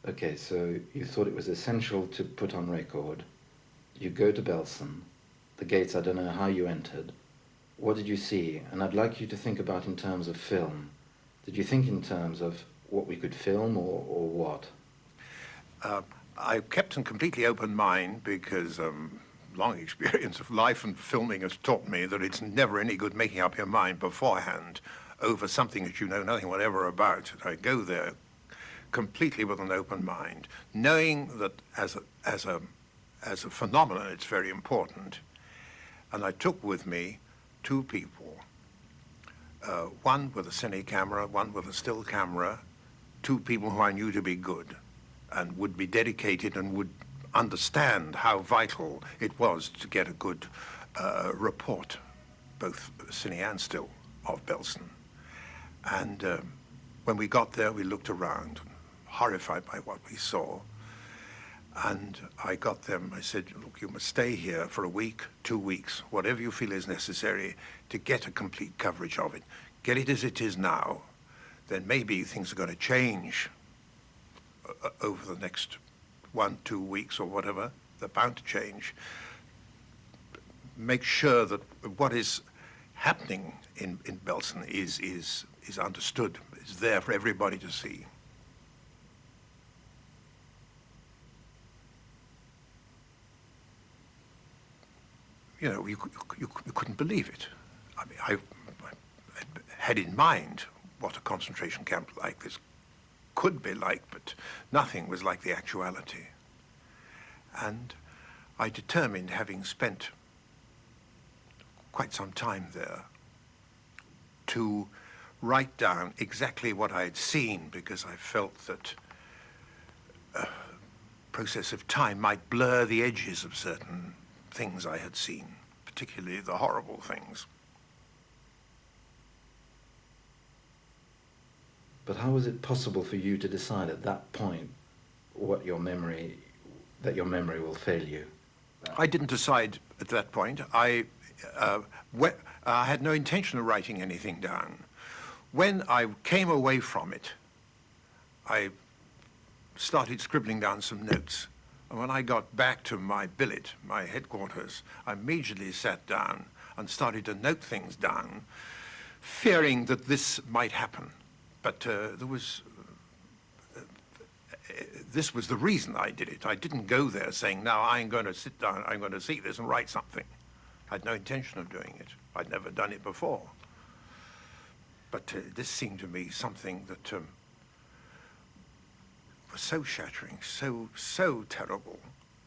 Okay, so you thought it was essential to put on record. You go to Belsen. The gates, I don't know how you entered. What did you see? And I'd like you to think about in terms of film. Did you think in terms of what we could film or what? I kept a completely open mind because long experience of life and filming has taught me that it's never any good making up your mind beforehand over something that you know nothing whatever about. I go there completely with an open mind, knowing that as a phenomenon it's very important. And I took with me two people, one with a cine camera, one with a still camera, two people who I knew to be good and would be dedicated and would understand how vital it was to get a good report, both cine and still, of Belsen. And when we got there, we looked around, horrified by what we saw. And I got them, I said, look, you must stay here for a week, 2 weeks, whatever you feel is necessary to get a complete coverage of it. Get it as it is now. Then maybe things are going to change over the next 1, 2 weeks or whatever. They're bound to change. Make sure that what is happening in Belsen is understood, is there for everybody to see. You know, you couldn't believe it. I mean, I had in mind what a concentration camp like this could be like, but nothing was like the actuality. And I determined, having spent quite some time there, to write down exactly what I had seen, because I felt that process of time might blur the edges of certain things I had seen, particularly the horrible things. But how was it possible for you to decide at that point that your memory will fail you? I didn't decide at that point. I had no intention of writing anything down. When I came away from it, I started scribbling down some notes. And when I got back to my billet, my headquarters, I immediately sat down and started to note things down, fearing that this might happen. But this was the reason I did it. I didn't go there saying, now I'm going to sit down, I'm going to see this and write something. I had no intention of doing it. I'd never done it before. But this seemed to me something that was so shattering, so terrible,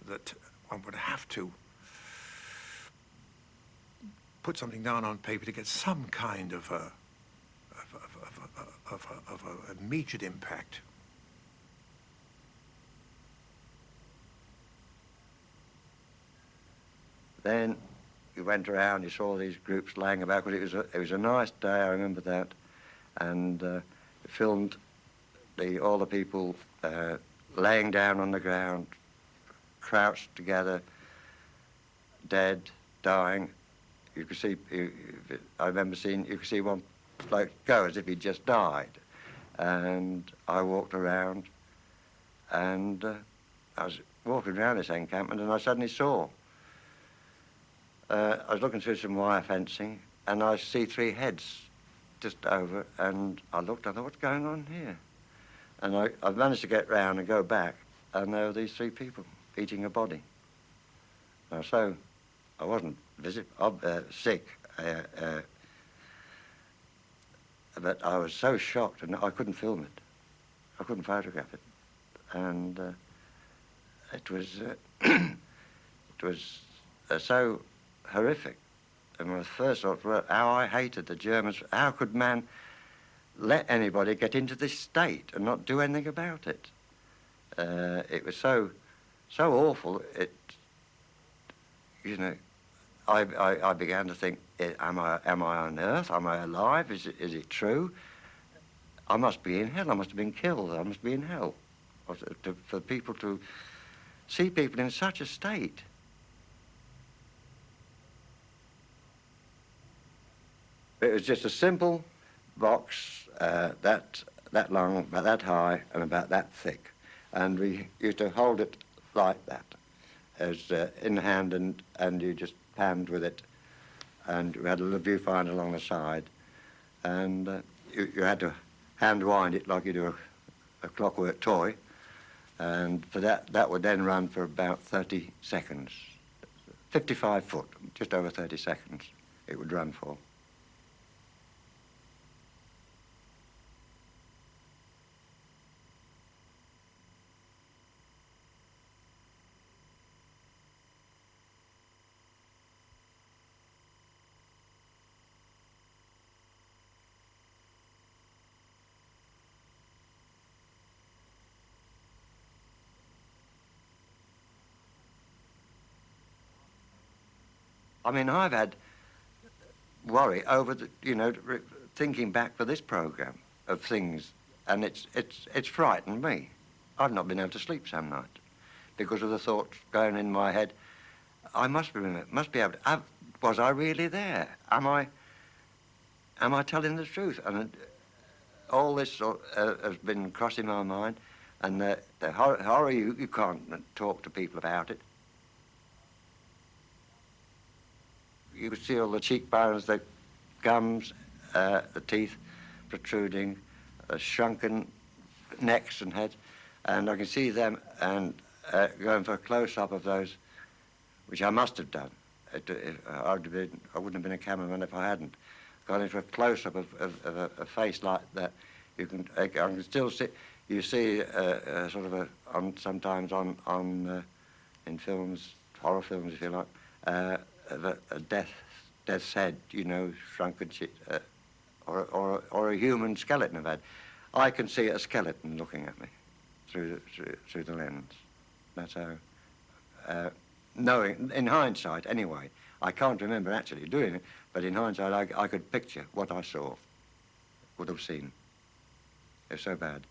that one would have to put something down on paper to get some kind of a immediate impact. Then you went around, you saw these groups laying about, because it was a nice day, I remember that, and filmed all the people laying down on the ground, crouched together, dead, dying. You could see, I remember seeing, you could see one bloke go as if he'd just died. And I walked around, and I was walking around this encampment, and I suddenly saw, I was looking through some wire fencing, and I see 3 heads just over, and I looked, I thought, what's going on here? And I managed to get round and go back, and there were these 3 people eating a body. Now, so I wasn't sick, but I was so shocked, and I couldn't film it. I couldn't photograph it, and it was so horrific. And my first thought was how I hated the Germans. How could man let anybody get into this state and not do anything about it? It was so awful. It, you know, I began to think, am I on Earth? Am I alive? Is it true? I must be in hell. I must have been killed. I must be in hell. For people to see people in such a state. It was just a simple box that long, about that high, and about that thick. and we used to hold it like that, as in the hand, and you just panned with it, and we had a little viewfinder along the side, and you had to hand wind it like you do a clockwork toy, and for that would then run for about 30 seconds. 55 foot, just over 30 seconds it would run for. I mean, I've had worry over the, thinking back for this program of things, and it's frightened me. I've not been able to sleep some night because of the thoughts going in my head. I must be able to. Was I really there? Am I telling the truth? And all this has been crossing my mind, and the horror you can't talk to people about it. You could see all the cheekbones, the gums, the teeth protruding, shrunken necks and heads, and I can see them and going for a close-up of those, which I must have done. I wouldn't have been a cameraman if I hadn't. Gone in for a close-up of a face like that. I can still see. You see sort of sometimes on in films, horror films, if you like. A death's head, shrunken, or a human skeleton of head. I can see a skeleton looking at me through the lens. That's how. Knowing, in hindsight, anyway, I can't remember actually doing it, but in hindsight, I could picture what I saw, would have seen. It was so bad.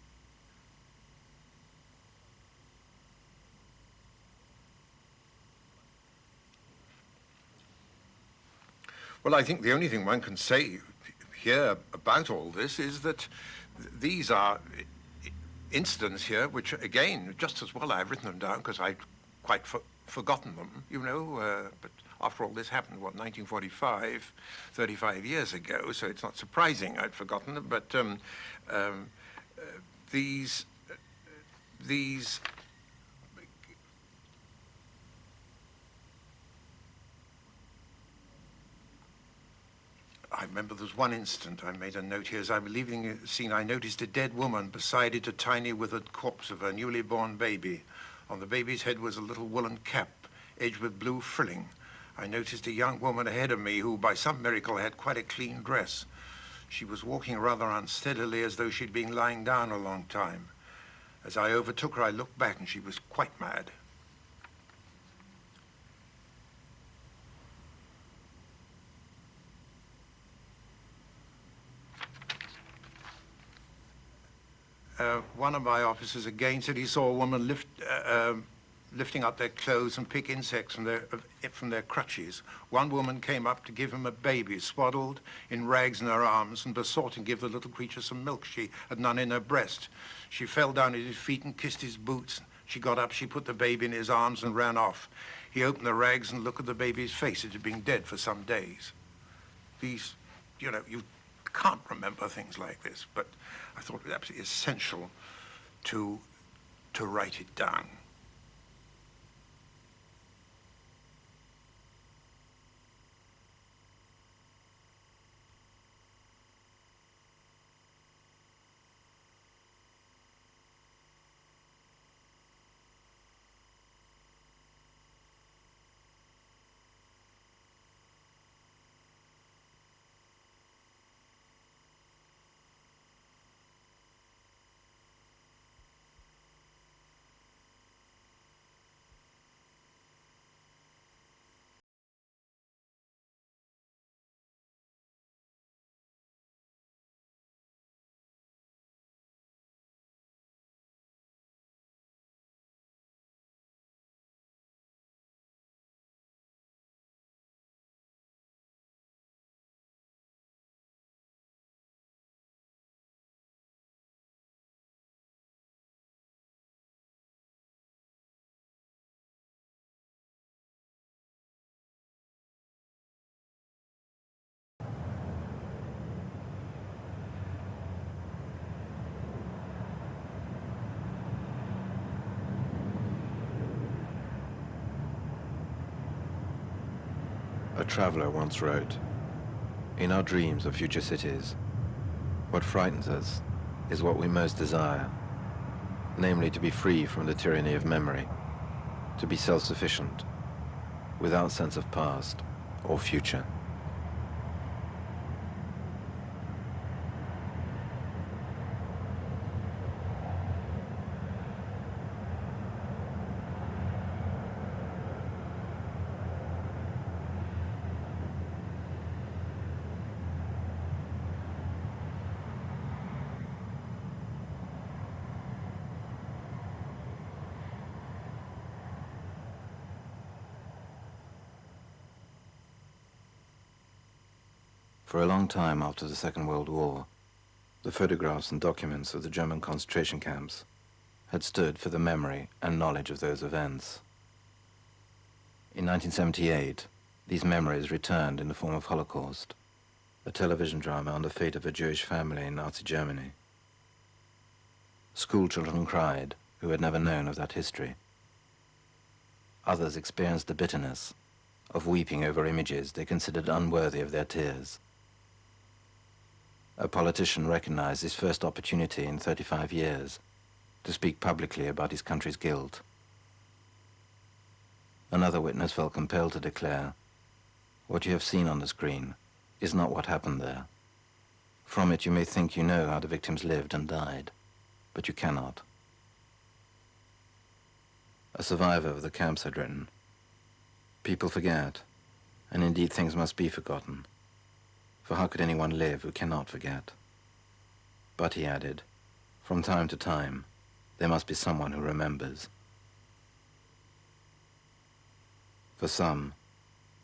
Well, I think the only thing one can say here about all this is that these are incidents here which, again, just as well I've written them down because I'd quite forgotten them, but after all this happened, 1945, 35 years ago, so it's not surprising I'd forgotten them, but these I remember there was one instant, I made a note here, as I was leaving the scene, I noticed a dead woman beside it, a tiny withered corpse of her newly born baby. On the baby's head was a little woolen cap, edged with blue frilling. I noticed a young woman ahead of me who, by some miracle, had quite a clean dress. She was walking rather unsteadily, as though she'd been lying down a long time. As I overtook her, I looked back, and she was quite mad. One of my officers again said he saw a woman lifting up their clothes and pick insects from their crutches. One woman came up to give him a baby, swaddled in rags in her arms, and besought him to give the little creature some milk. She had none in her breast. She fell down at his feet and kissed his boots. She got up, she put the baby in his arms and ran off. He opened the rags and looked at the baby's face. It had been dead for some days. These, you can't remember things like this, but I thought it was absolutely essential to write it down. traveler once wrote, "In our dreams of future cities, what frightens us is what we most desire, namely to be free from the tyranny of memory, to be self-sufficient, without sense of past or future." For a long time after the Second World War, the photographs and documents of the German concentration camps had stood for the memory and knowledge of those events. In 1978, these memories returned in the form of Holocaust, a television drama on the fate of a Jewish family in Nazi Germany. School children cried who had never known of that history. Others experienced the bitterness of weeping over images they considered unworthy of their tears. A politician recognized his first opportunity in 35 years to speak publicly about his country's guilt. Another witness felt compelled to declare, "What you have seen on the screen is not what happened there. From it you may think you know how the victims lived and died, but you cannot." A survivor of the camps had written, "People forget, and indeed things must be forgotten. For how could anyone live who cannot forget? But," he added, "from time to time, there must be someone who remembers." For some,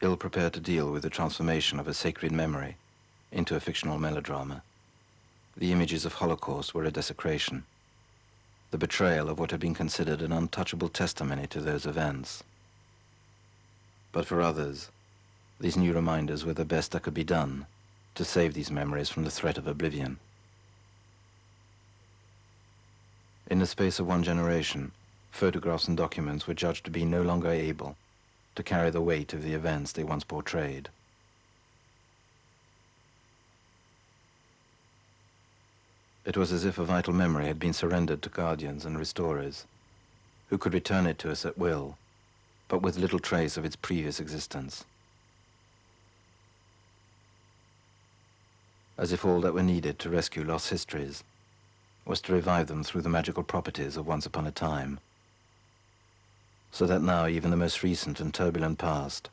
ill-prepared to deal with the transformation of a sacred memory into a fictional melodrama, the images of Holocaust were a desecration, the betrayal of what had been considered an untouchable testimony to those events. But for others, these new reminders were the best that could be done to save these memories from the threat of oblivion. In the space of one generation, photographs and documents were judged to be no longer able to carry the weight of the events they once portrayed. It was as if a vital memory had been surrendered to guardians and restorers, who could return it to us at will, but with little trace of its previous existence. As if all that were needed to rescue lost histories was to revive them through the magical properties of once upon a time, so that now even the most recent and turbulent past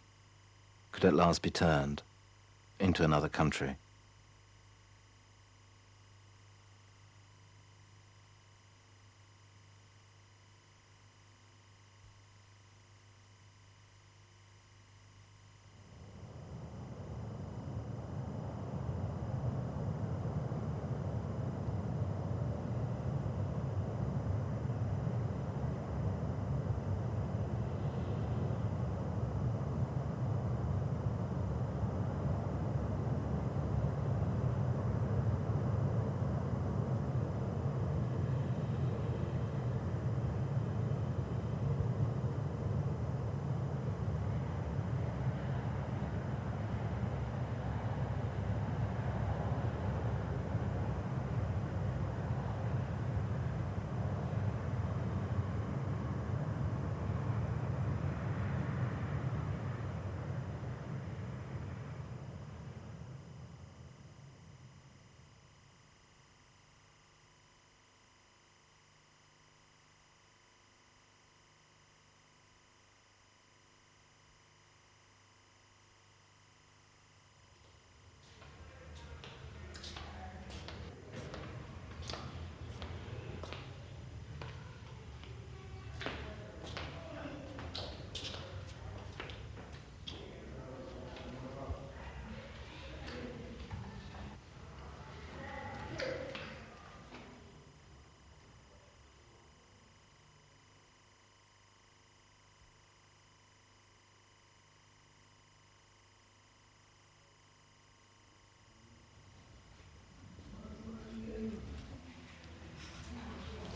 could at last be turned into another country.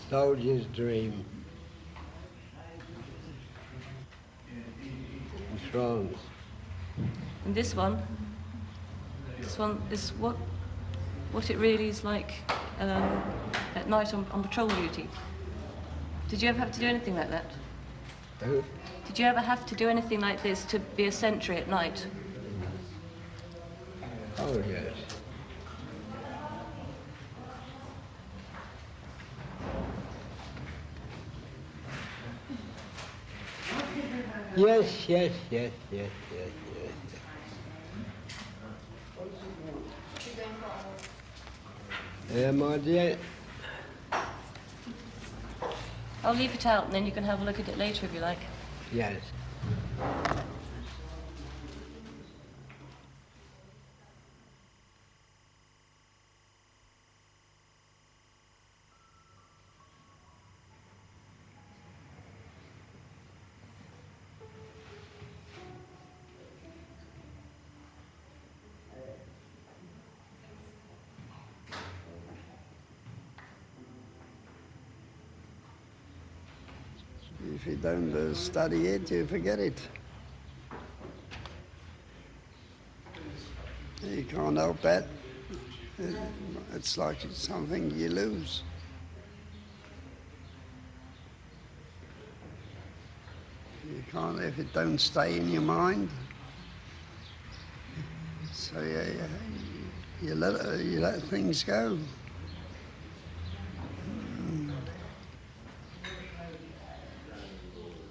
Soldier's Dream in France. And this one is what it really is like at night on patrol duty. Did you ever have to do anything like that? Oh, Did you ever have to do anything like this to be a sentry at night? oh yes. Yes, yes, yes, yes, yes, yes. My dear, I'll leave it out and then you can have a look at it later if you like. yes. If you don't study it, you forget it. You can't help that. It's like it's something you lose. You can't, if it don't stay in your mind. So you let things go.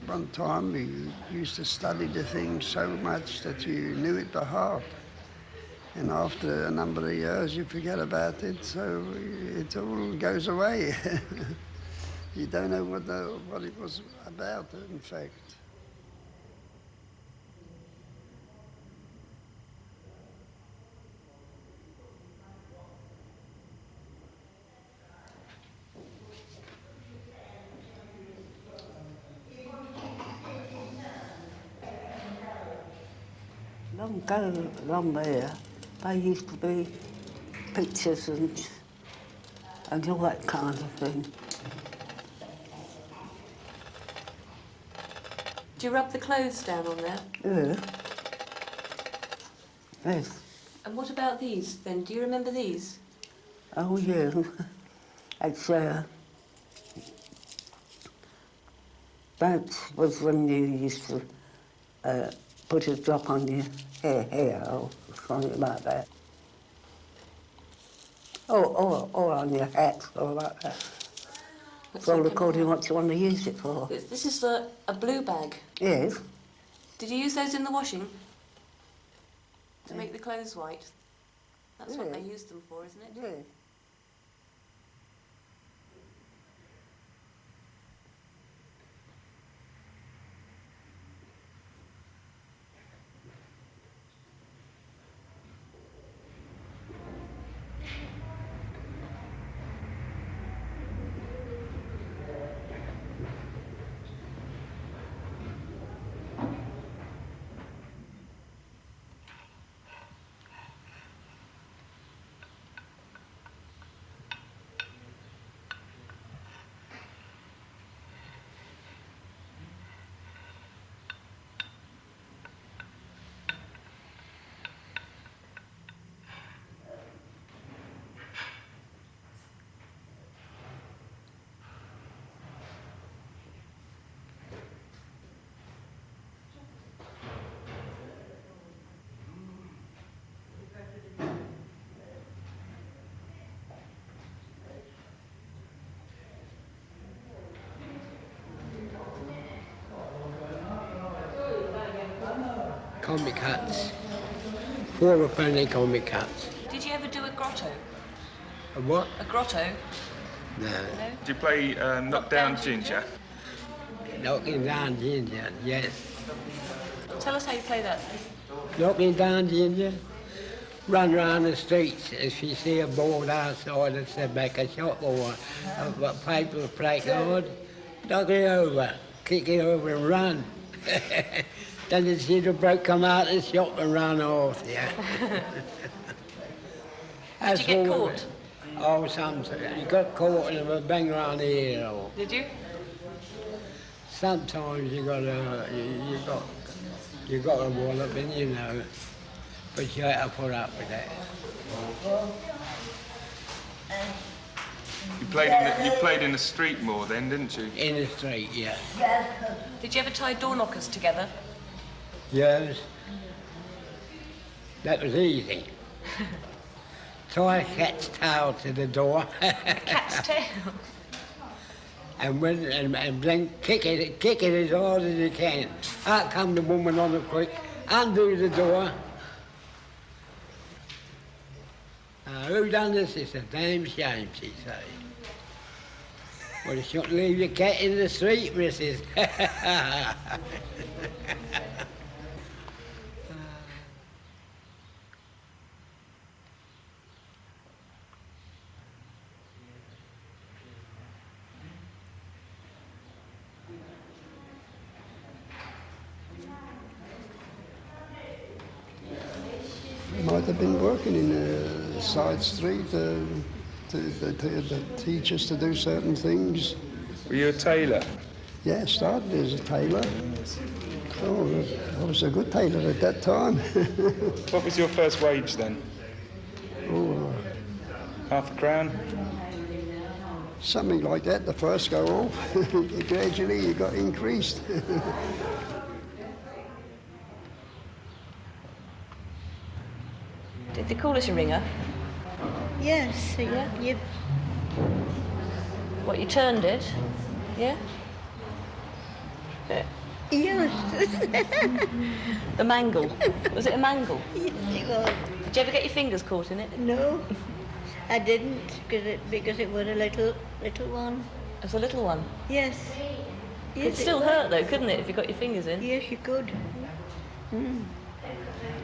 One time you used to study the thing so much that you knew it by heart. And after a number of years you forget about it, so it all goes away. You don't know what it was about, in fact. Long ago, along there, there used to be pictures and all that kind of thing. Do you rub the clothes down on there? Yeah. Yes. And what about these then? Do you remember these? Oh, yeah. It's, that was when you used to put a drop on your hair or something like that. Or on your hat or like that. It's all according to what you want to use it for. This is a blue bag. Yes. Did you use those in the washing? To make the clothes white? That's what they used them for, isn't it? Yeah. Comic hats. 4 comic hats. Did you ever do a grotto? A what? A grotto? No. No? Do you play Knock Down Ginger? Knocking down ginger, yes. Tell us how you play that. Knocking down ginger. Run round the streets. If you see a board outside that's a back a shop or a paper placard, knock it over, kick it over and run. Then you see the bloke come out of the shop and run off, yeah. Did you get caught? Oh, you got caught and a bang around the ear. Or Did you? sometimes you got a wallop in, you know. But you had to put up with that. You played in the street more then, didn't you? In the street, yeah. Did you ever tie door knockers together? Yes. That was easy. Tie a cat's tail to the door. Cat's tail? and then kick it as hard as you can. Out come the woman on the quick, undo the door. Who done this? It's a damn shame, she say. Well, you shouldn't leave your cat in the street, missus. Might have been working in a side street to teach us to do certain things. Were you a tailor? Yeah, I started as a tailor. Oh, I was a good tailor at that time. What was your first wage then? Oh, £0.50? something like that, the first go off. Gradually it got increased. Did they call it a ringer? Yes, you What, you turned it? Yeah? yes. The mangle. Was it a mangle? Yes, it was. Did you ever get your fingers caught in it? No, I didn't, because it was a little one. It was a little one. Yes. Yes, It'd still was. hurt though, couldn't it, if you got your fingers in? Yes, you could.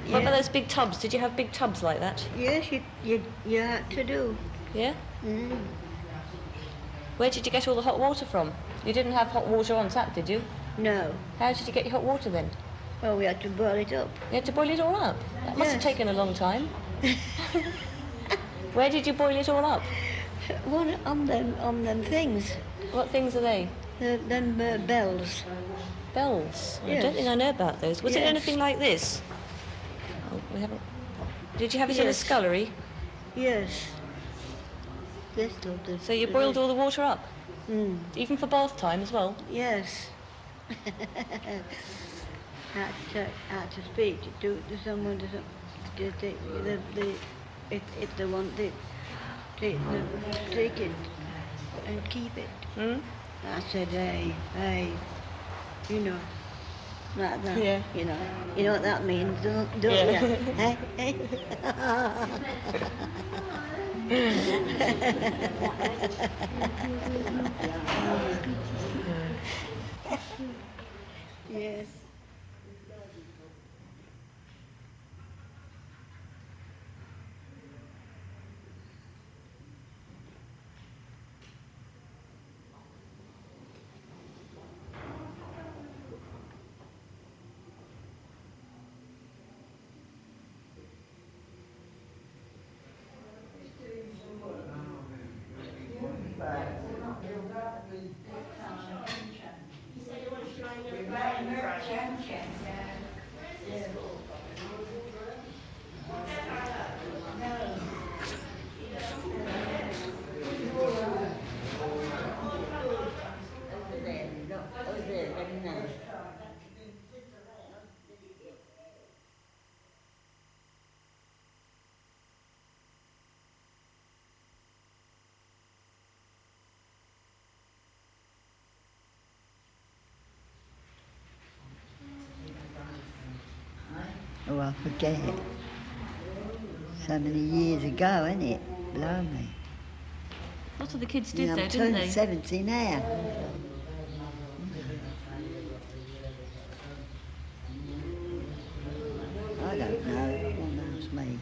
What about those big tubs? Did you have big tubs like that? Yes, you had to do. Yeah? Mm. Where did you get all the hot water from? You didn't have hot water on tap, did you? No. How did you get your hot water then? Well, we had to boil it up. You had to boil it all up? That must have Yes. taken a long time. Where did you boil it all up? One on them things. What things are they? Them bells. Bells? I Yes. don't think I know about those. Was it Yes. anything like this? Oh, we haven't... Did you have it in a Yes. scullery? Yes. This little. So you boiled all the water up? Mm. Even for bath time as well? Yes. had to speak to someone if they want it, take it and keep it. Hmm? I said, hey, you know, like that. Yeah. You know what that means, don't Yeah. you? Hey, hey. Yes. Oh, I forget. So many years ago, isn't it? Blow me. Lots of the kids did Yeah, though, I'm didn't turning they? 70 now. I don't know. God knows me.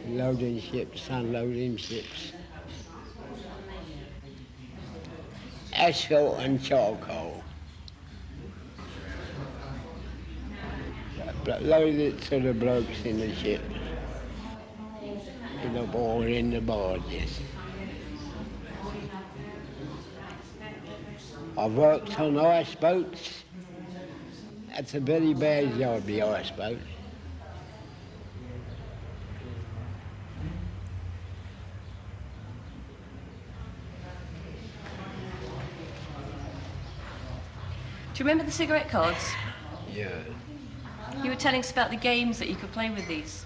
Loading ships, unloading ships. Asphalt and charcoal. Load it to the blokes in the ships. Or in the barges. I've worked on ice boats. That's a very bad job, the ice boat. Do you remember the cigarette cards? Yeah. You were telling us about the games that you could play with these.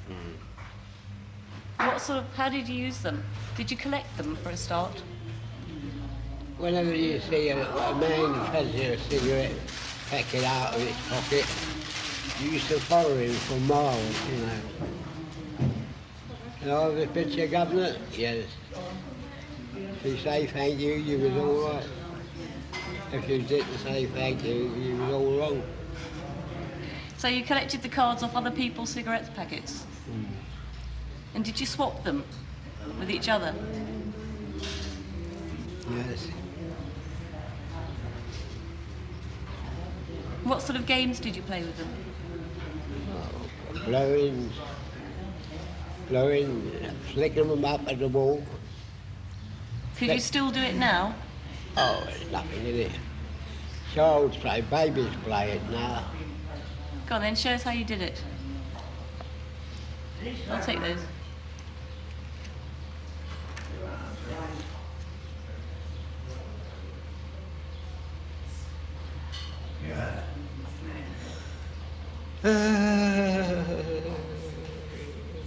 How did you use them? Did you collect them for a start? Whenever you see a man has a cigarette packet out of his pocket, you used to follow him for miles, you know. And I was a picture governor, yes. If you say thank you, you was all right. If you didn't say thank you, you was all wrong. So you collected the cards off other people's cigarette packets? And did you swap them with each other? Yes. What sort of games did you play with them? Blowing, flicking them up at the wall. Could you still do it now? Oh, there's nothing in it. Child's play, babies play it now. Go on then, show us how you did it. I'll take those.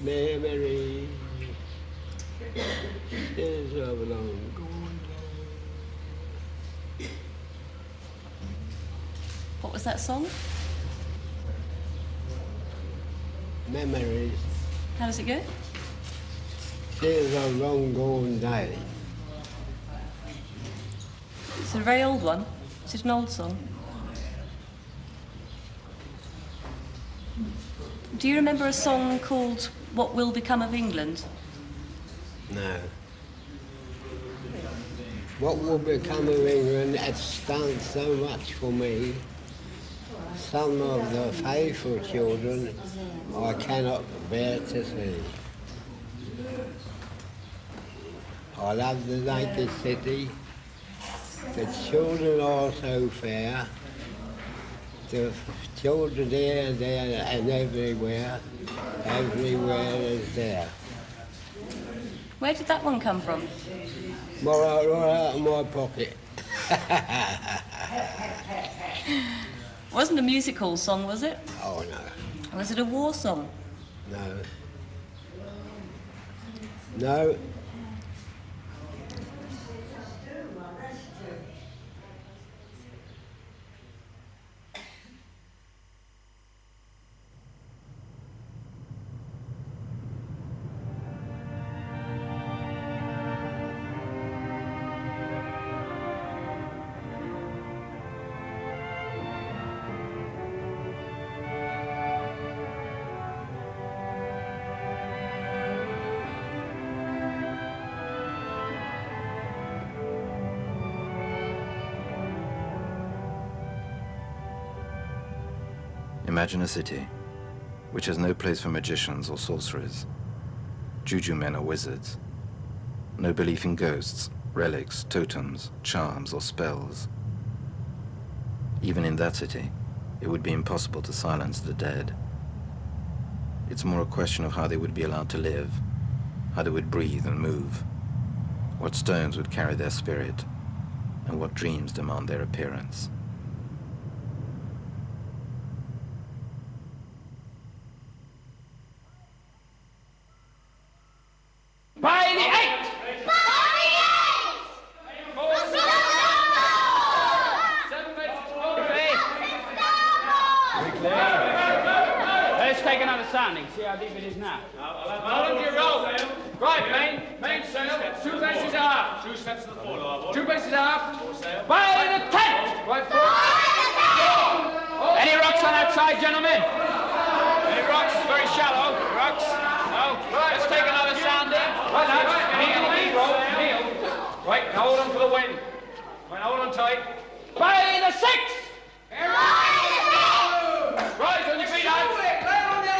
Memory is of long gone. What was that song? Memories. How does it go? Tears of long gone day. It's a very old one. Is it an old song? Do you remember a song called What Will Become of England? No. What will become of England has done so much for me. Some of the faithful children I cannot bear to see. I love the naked city. The children are so fair. The children there and everywhere is there. Where did that one come from? Right out of my pocket. Wasn't a music hall song, was it? Oh, no. Was it a war song? No. No. Imagine a city which has no place for magicians or sorcerers, juju men or wizards, no belief in ghosts, relics, totems, charms or spells. Even in that city, it would be impossible to silence the dead. It's more a question of how they would be allowed to live, how they would breathe and move, what stones would carry their spirit, and what dreams demand their appearance. By the 8th! Let's take another sounding, see how deep it is now. Hold on to your rope. Right, main sail, 2 paces aft. 2 steps to the fore. 2 paces aft. By the 10th! Right forward. Any rocks on that side, gentlemen? Any rocks? It's very shallow. Rocks? No. Let's take another sounding. Right, lads. Kneel. Right, now hold on for the wind. Right, hold on tight. By the 6th! Rise on your feet, lads.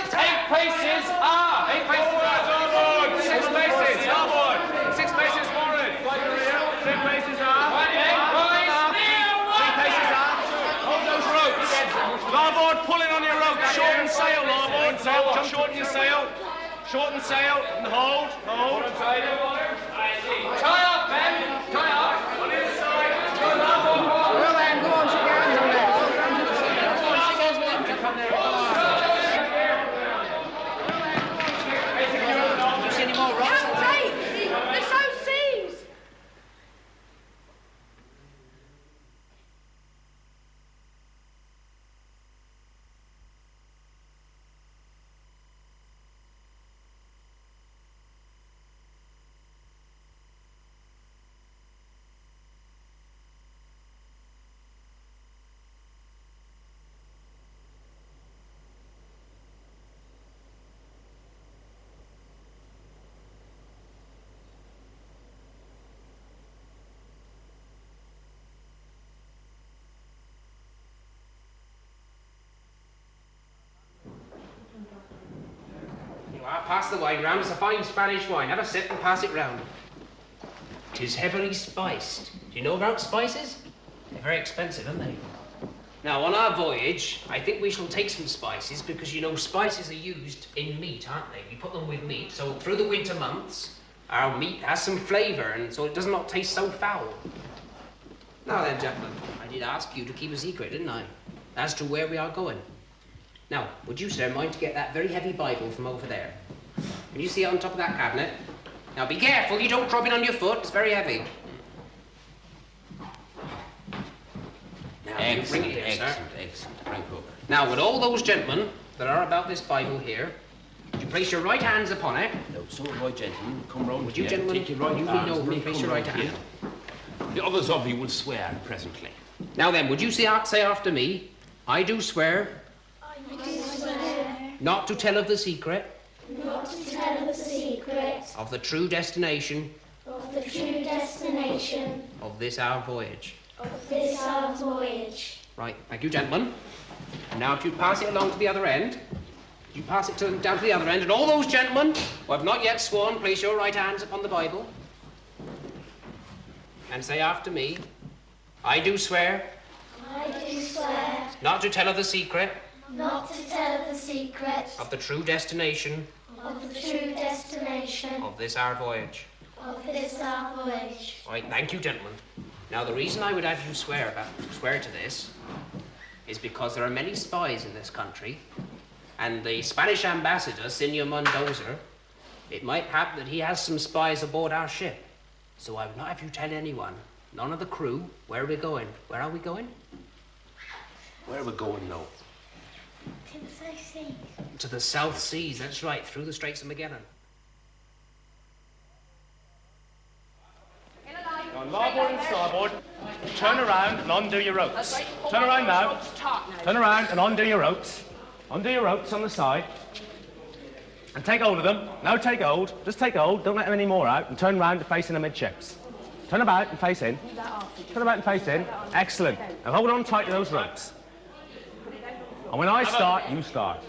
8 paces aft. 8 paces aft. 6 paces. 6 paces forward. 3 paces aft. Rise. sail, shorten your sail. Shorten sail and hold. Tie up, men. Tie up. On the other side. Well then, go on, shake hands on that. Do you see any more rocks? They're so seas. Pass the wine round. It's a fine Spanish wine. Have a sip and pass it round. 'Tis heavily spiced. Do you know about spices? They're very expensive, aren't they? Now, on our voyage, I think we shall take some spices because, you know, spices are used in meat, aren't they? We put them with meat, so through the winter months, our meat has some flavour, and so it does not taste so foul. Now then, gentlemen, I did ask you to keep a secret, didn't I? As to where we are going. Now, would you, sir, mind to get that very heavy Bible from over there? Can you see it on top of that cabinet? Now, be careful, you don't drop it on your foot. It's very heavy. Now, you bring it here, sir. Excellent. Right hook. Now, with all those gentlemen that are about this Bible here, would you place your right hands upon it? No, so right, gentlemen, come round Would you, here. gentlemen, Take your right you arms lean over and and place come your right round hand? here. The others of you will swear presently. Now then, would you say after me, I do swear not to tell of the secret not to tell of the secret of the true destination of the true destination of this our voyage. of this our voyage. Right, thank you, gentlemen. And now if you pass it along to the other end, you pass it down to the other end, and all those gentlemen who have not yet sworn, place your right hands upon the Bible and say after me, I do swear I do swear not to tell of the secret not to tell of the secret of the true destination of the true destination of this our voyage. of this our voyage. Right, thank you, gentlemen. Now, the reason I would have you swear to this is because there are many spies in this country, and the Spanish ambassador, Senor Mendoza, it might happen that he has some spies aboard our ship. So I would not have you tell anyone, none of the crew, where we're going. Where are we going? Where are we going now? To the South Seas. To the South Seas, that's right, through the Straits of Magellan. On larboard and starboard, turn around and undo your ropes. Turn around now. Turn around and undo your ropes. Undo your ropes on the side. And take hold of them. Now take hold. Just take hold. Don't let any more out. And turn round to face in amidships. Turn about and face in. Turn about and face in. Excellent. Now hold on tight to those ropes. And when I start, you start.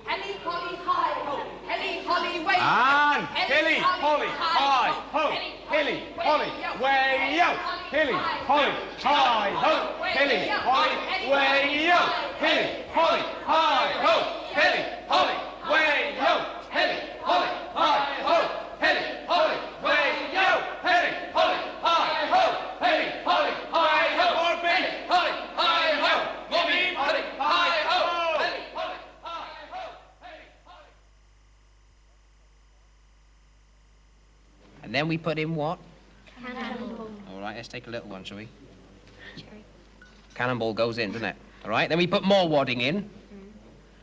Helly, holly, hi, ho. Helly, holly, wait. And hilly, holly, hi, ho. Hilly, holly, way yo. Hilly, holly, hi, ho. Hilly, holly, way yo. Hilly, holly, hi, ho. Hilly, holly, way yo. Hilly, holly, hi, ho. Hilly, holly, way yo. Hilly, holly, hi, ho. Hilly, holly, hi, ho. More big. Holly, hi, ho. More big. Holly, hi, ho. Hilly, holly, hi, ho. Hilly, holly. And then we put in what? Cannonball. All right, let's take a little one, shall we? Cannonball goes in, doesn't it? All right, then we put more wadding in.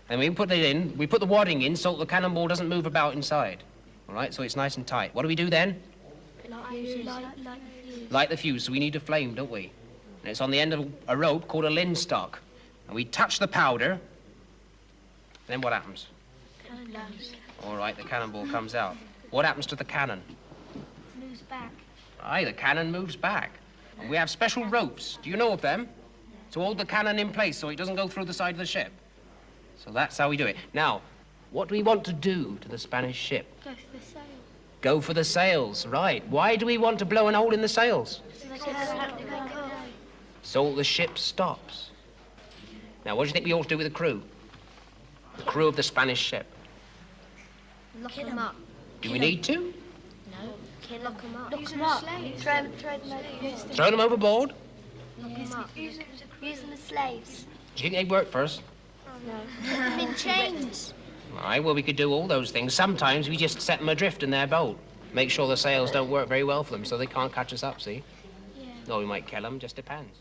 And we put it in, we put the wadding in so the cannonball doesn't move about inside. All right, so it's nice and tight. What do we do then? Light the fuse, so we need a flame, don't we? And it's on the end of a rope called a linstock. And we touch the powder, then what happens? All right, the cannonball comes out. What happens to the cannon? Moves back. Aye, the cannon moves back. And we have special ropes. Do you know of them? To hold the cannon in place so it doesn't go through the side of the ship. So that's how we do it. Now, what do we want to do to the Spanish ship? Go for the sail. Go for the sails, right. Why do we want to blow an hole in the sails? So the ship stops. Now, what do you think we ought to do with the crew? The crew of the Spanish ship. Lock them up. Do we need to? No. Lock them up. Lock them up. Throw them overboard. Throw them overboard? Lock them up. Use them as slaves. Do you think they'd work for us? No. Put them in chains. Aye, well, we could do all those things. Sometimes we just set them adrift in their boat. Make sure the sails don't work very well for them so they can't catch us up, see? Yeah. Or we might kill them, just depends.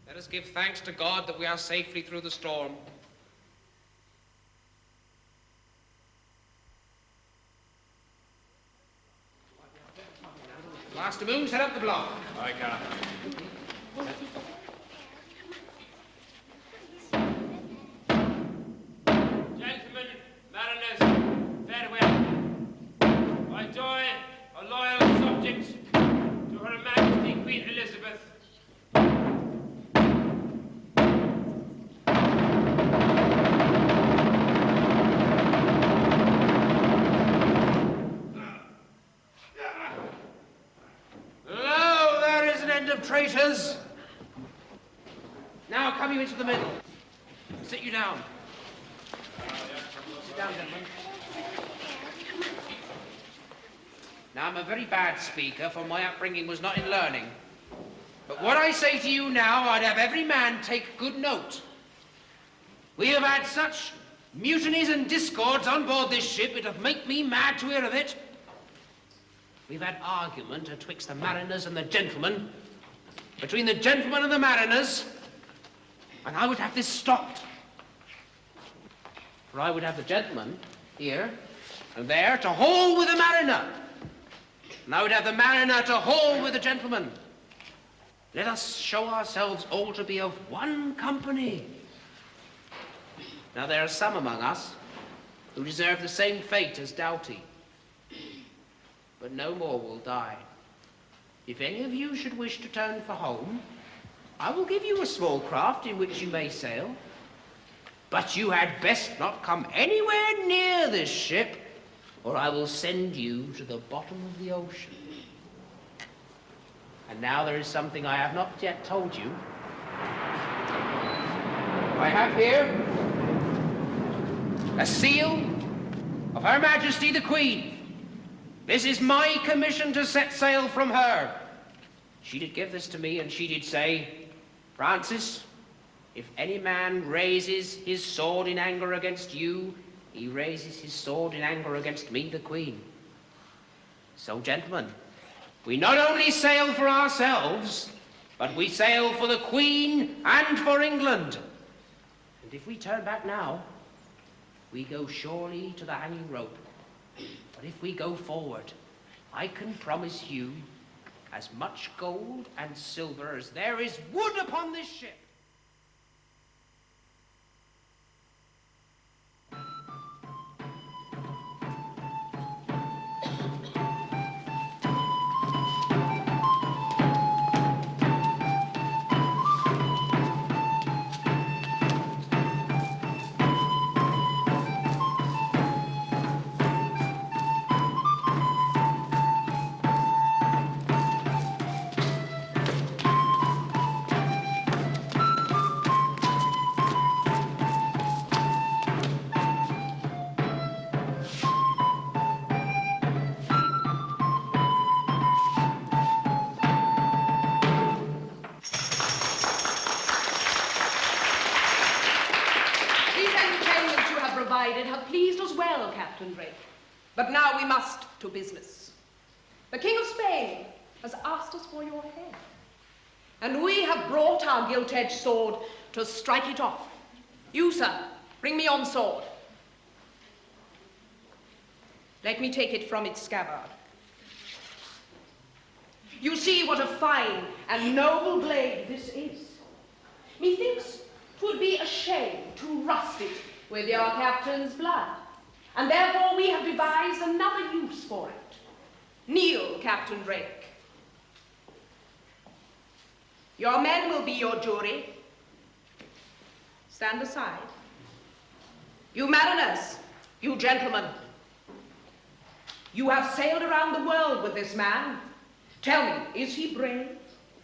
Let us give thanks to God that we are safely through the storm. Master Moon, set up the block. I can. Gentlemen, mariners, farewell. I join a loyal subject to Her Majesty Queen Elizabeth. Lo, there is an end of traitors. Now come you into the middle. Sit you down. Sit down, gentlemen. Now, I'm a very bad speaker, for my upbringing was not in learning. But what I say to you now, I'd have every man take good note. We have had such mutinies and discords on board this ship, it doth make me mad to hear of it. We've had argument betwixt the mariners and the gentlemen, between the gentlemen and the mariners, and I would have this stopped. For I would have the gentleman here and there to haul with the mariner, and I would have the mariner to haul with the gentleman. Let us show ourselves all to be of one company. Now, there are some among us who deserve the same fate as Doughty, but no more will die. If any of you should wish to turn for home, I will give you a small craft in which you may sail, but you had best not come anywhere near this ship, or I will send you to the bottom of the ocean. And now there is something I have not yet told you. I have here a seal of Her Majesty the Queen. This is my commission to set sail from her. She did give this to me, and she did say, Francis, if any man raises his sword in anger against you, he raises his sword in anger against me, the Queen. So, gentlemen, we not only sail for ourselves, but we sail for the Queen and for England. And if we turn back now, we go surely to the hanging rope. But if we go forward, I can promise you as much gold and silver as there is wood upon this ship. Have pleased us well, Captain Drake. But now we must to business. The King of Spain has asked us for your head. And we have brought our gilt-edged sword to strike it off. You, sir, bring me on sword. Let me take it from its scabbard. You see what a fine and noble blade this is. Methinks 'twould be a shame to rust it with your captain's blood, and therefore we have devised another use for it. Kneel, Captain Drake. Your men will be your jury. Stand aside. You mariners, you gentlemen, you have sailed around the world with this man. Tell me, is he brave?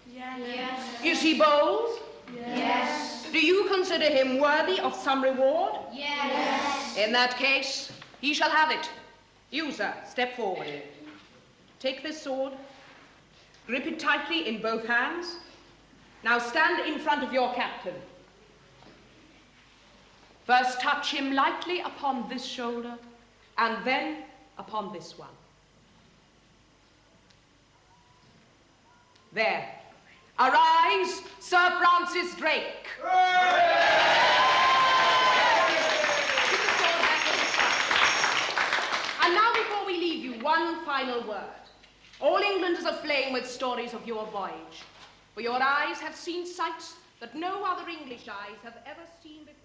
Yes. Is he bold? Yes. Do you consider him worthy of some reward? Yes. In that case, he shall have it. You, sir, step forward. Take this sword, grip it tightly in both hands. Now stand in front of your captain. First touch him lightly upon this shoulder, and then upon this one. There. Arise, Sir Francis Drake. And now, before we leave you, one final word. All England is aflame with stories of your voyage, for your eyes have seen sights that no other English eyes have ever seen before.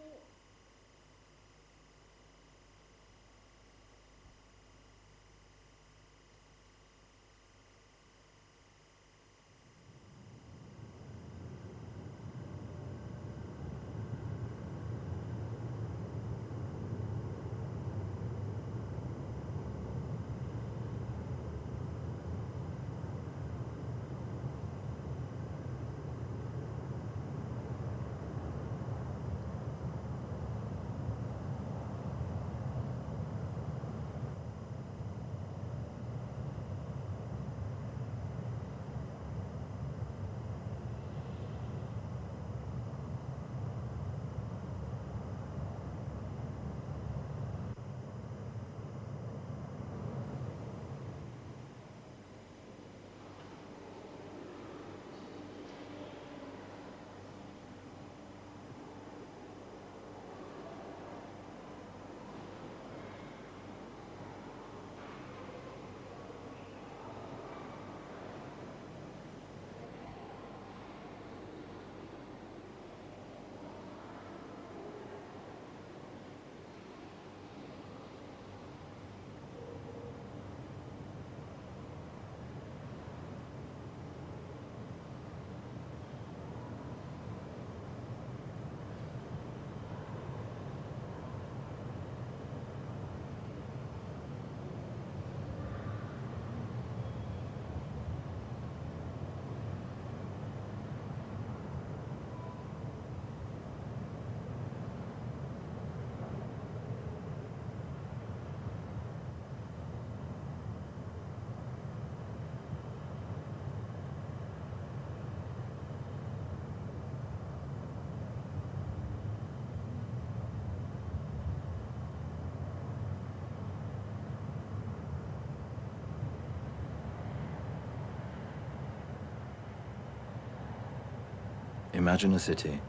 Imagine a city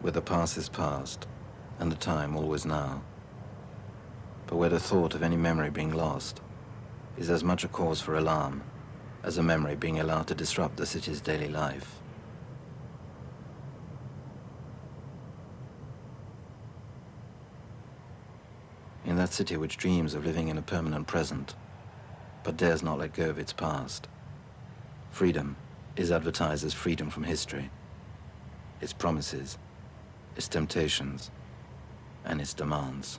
where the past is past and the time always now, but where the thought of any memory being lost is as much a cause for alarm as a memory being allowed to disrupt the city's daily life. In that city which dreams of living in a permanent present, but dares not let go of its past, freedom is advertised as freedom from history, its promises, its temptations, and its demands.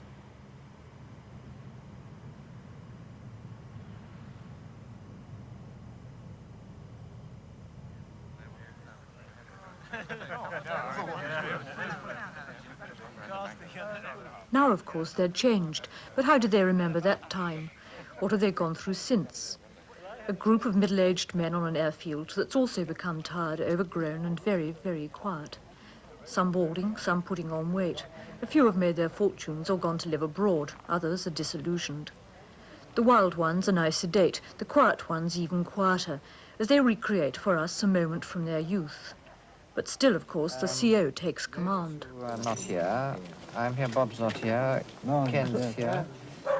Now, of course, they're changed, but how did they remember that time? What have they gone through since? A group of middle-aged men on an airfield that's also become tired, overgrown, and very, very quiet. Some balding, some putting on weight. A few have made their fortunes or gone to live abroad. Others are disillusioned. The wild ones are now sedate, the quiet ones even quieter, as they recreate for us a moment from their youth. But still, of course, the CO takes command. Not here. I'm here, Bob's not here, Ken's here,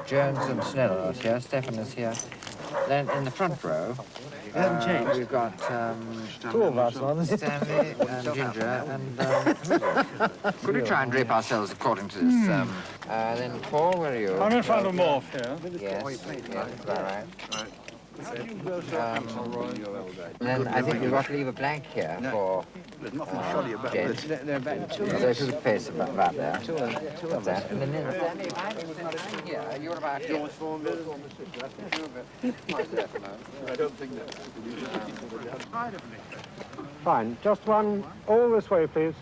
Jones and Snell are not here, Stefan is here. Then in the front row, we've got two of us on Stanley and Ginger and could we try and drape ourselves according to this? Then Paul, where are you? I'm in front of Morph here. Yes, all right. Then I think we've got to leave a blank here for Jen. So if you could paste about there. Two of that. And then Stanley, you're about here. I don't think that. Fine. Just one all this way, please.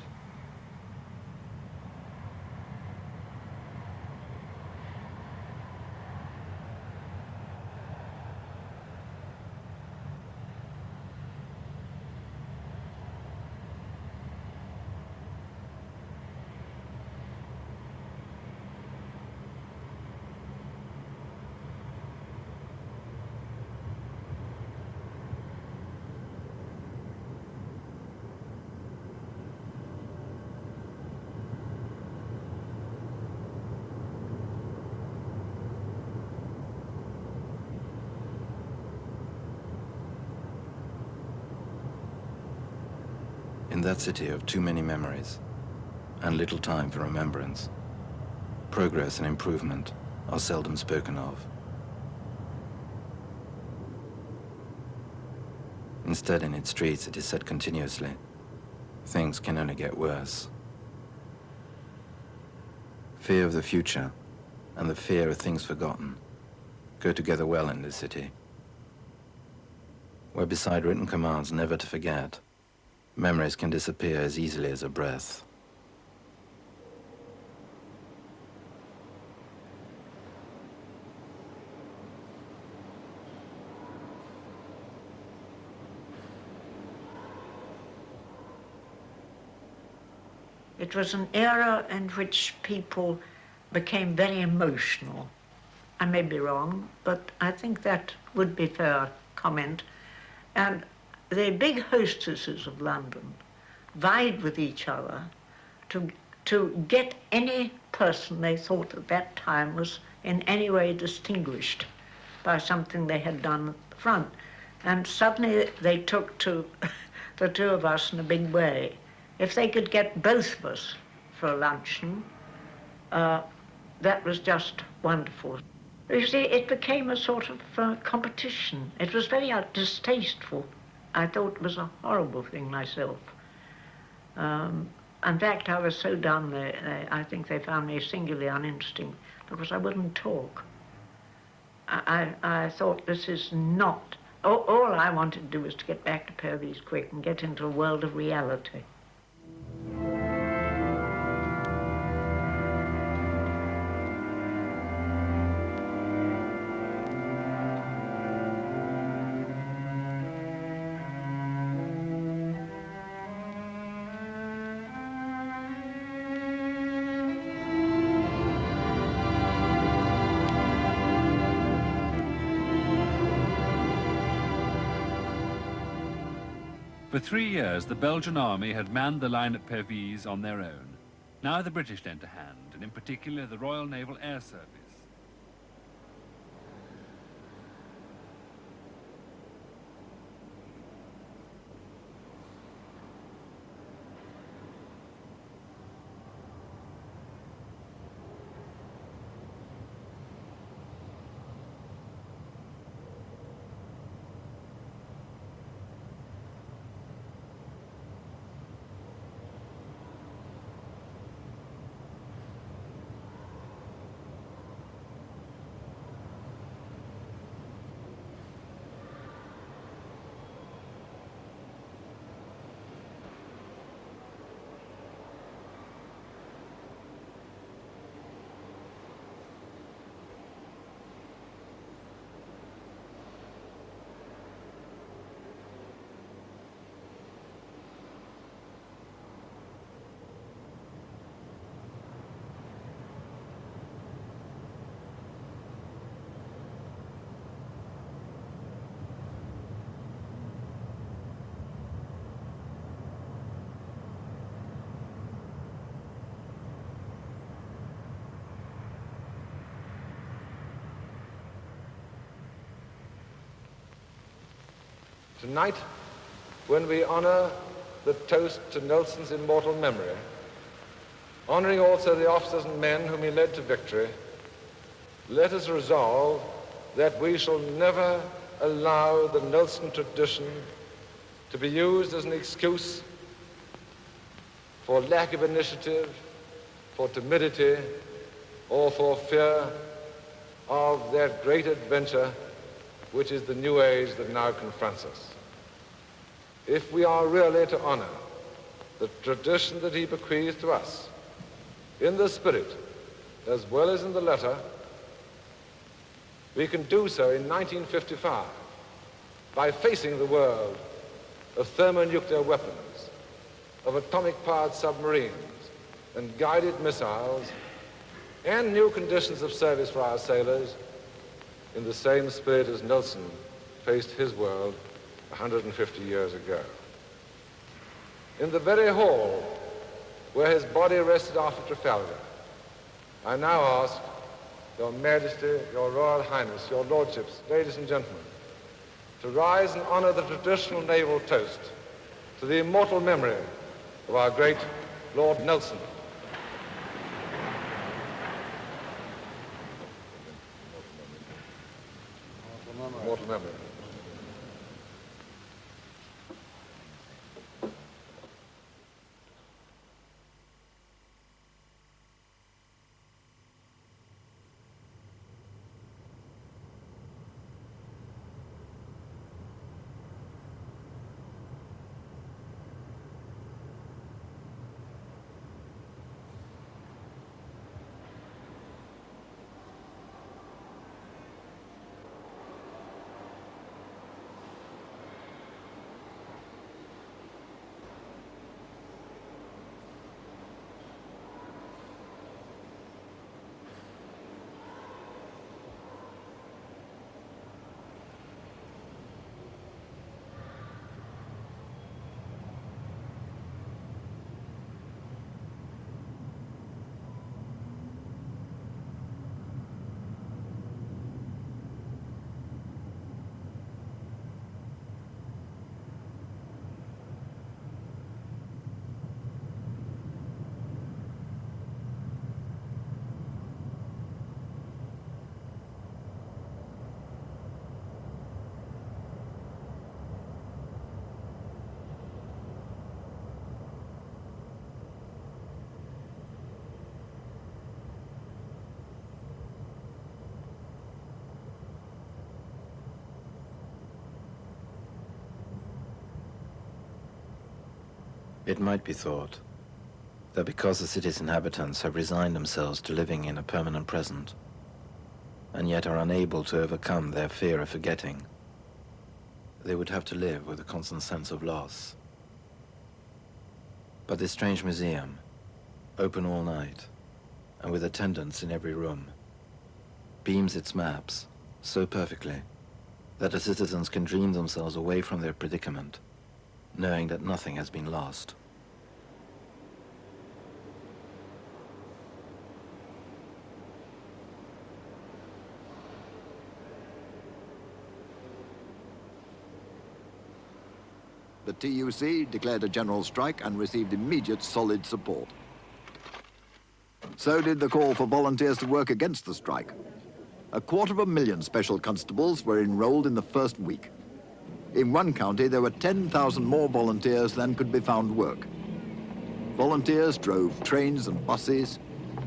In that city of too many memories and little time for remembrance, progress and improvement are seldom spoken of. Instead, in its streets, it is said continuously, things can only get worse. Fear of the future and the fear of things forgotten go together well in this city, where beside written commands never to forget, memories can disappear as easily as a breath. It was an era in which people became very emotional. I may be wrong, but I think that would be fair comment. And the big hostesses of London vied with each other to get any person they thought at that time was in any way distinguished by something they had done at the front. And suddenly they took to the two of us in a big way. If they could get both of us for a luncheon, that was just wonderful. You see, it became a sort of competition. It was very distasteful. I thought it was a horrible thing myself. In fact, I was so done, I think they found me singularly uninteresting because I wouldn't talk. I thought this is not... All I wanted to do was to get back to Purvis quick and get into a world of reality. For 3 years, the Belgian army had manned the line at Pervyse on their own. Now the British lent a hand, and in particular the Royal Naval Air Service. Tonight, when we honor the toast to Nelson's immortal memory, honoring also the officers and men whom he led to victory, let us resolve that we shall never allow the Nelson tradition to be used as an excuse for lack of initiative, for timidity, or for fear of that great adventure which is the new age that now confronts us. If we are really to honor the tradition that he bequeathed to us, in the spirit as well as in the letter, we can do so in 1955 by facing the world of thermonuclear weapons, of atomic-powered submarines and guided missiles, and new conditions of service for our sailors in the same spirit as Nelson faced his world 150 years ago. In the very hall where his body rested after Trafalgar, I now ask Your Majesty, Your Royal Highness, Your Lordships, ladies and gentlemen, to rise and honor the traditional naval toast to the immortal memory of our great Lord Nelson. Immortal memory. It might be thought that because the city's inhabitants have resigned themselves to living in a permanent present, and yet are unable to overcome their fear of forgetting, they would have to live with a constant sense of loss. But this strange museum, open all night, and with attendants in every room, beams its maps so perfectly that the citizens can dream themselves away from their predicament, knowing that nothing has been lost. The TUC declared a general strike and received immediate solid support. So did the call for volunteers to work against the strike. 250,000 special constables were enrolled in the first week. In one county, there were 10,000 more volunteers than could be found work. Volunteers drove trains and buses.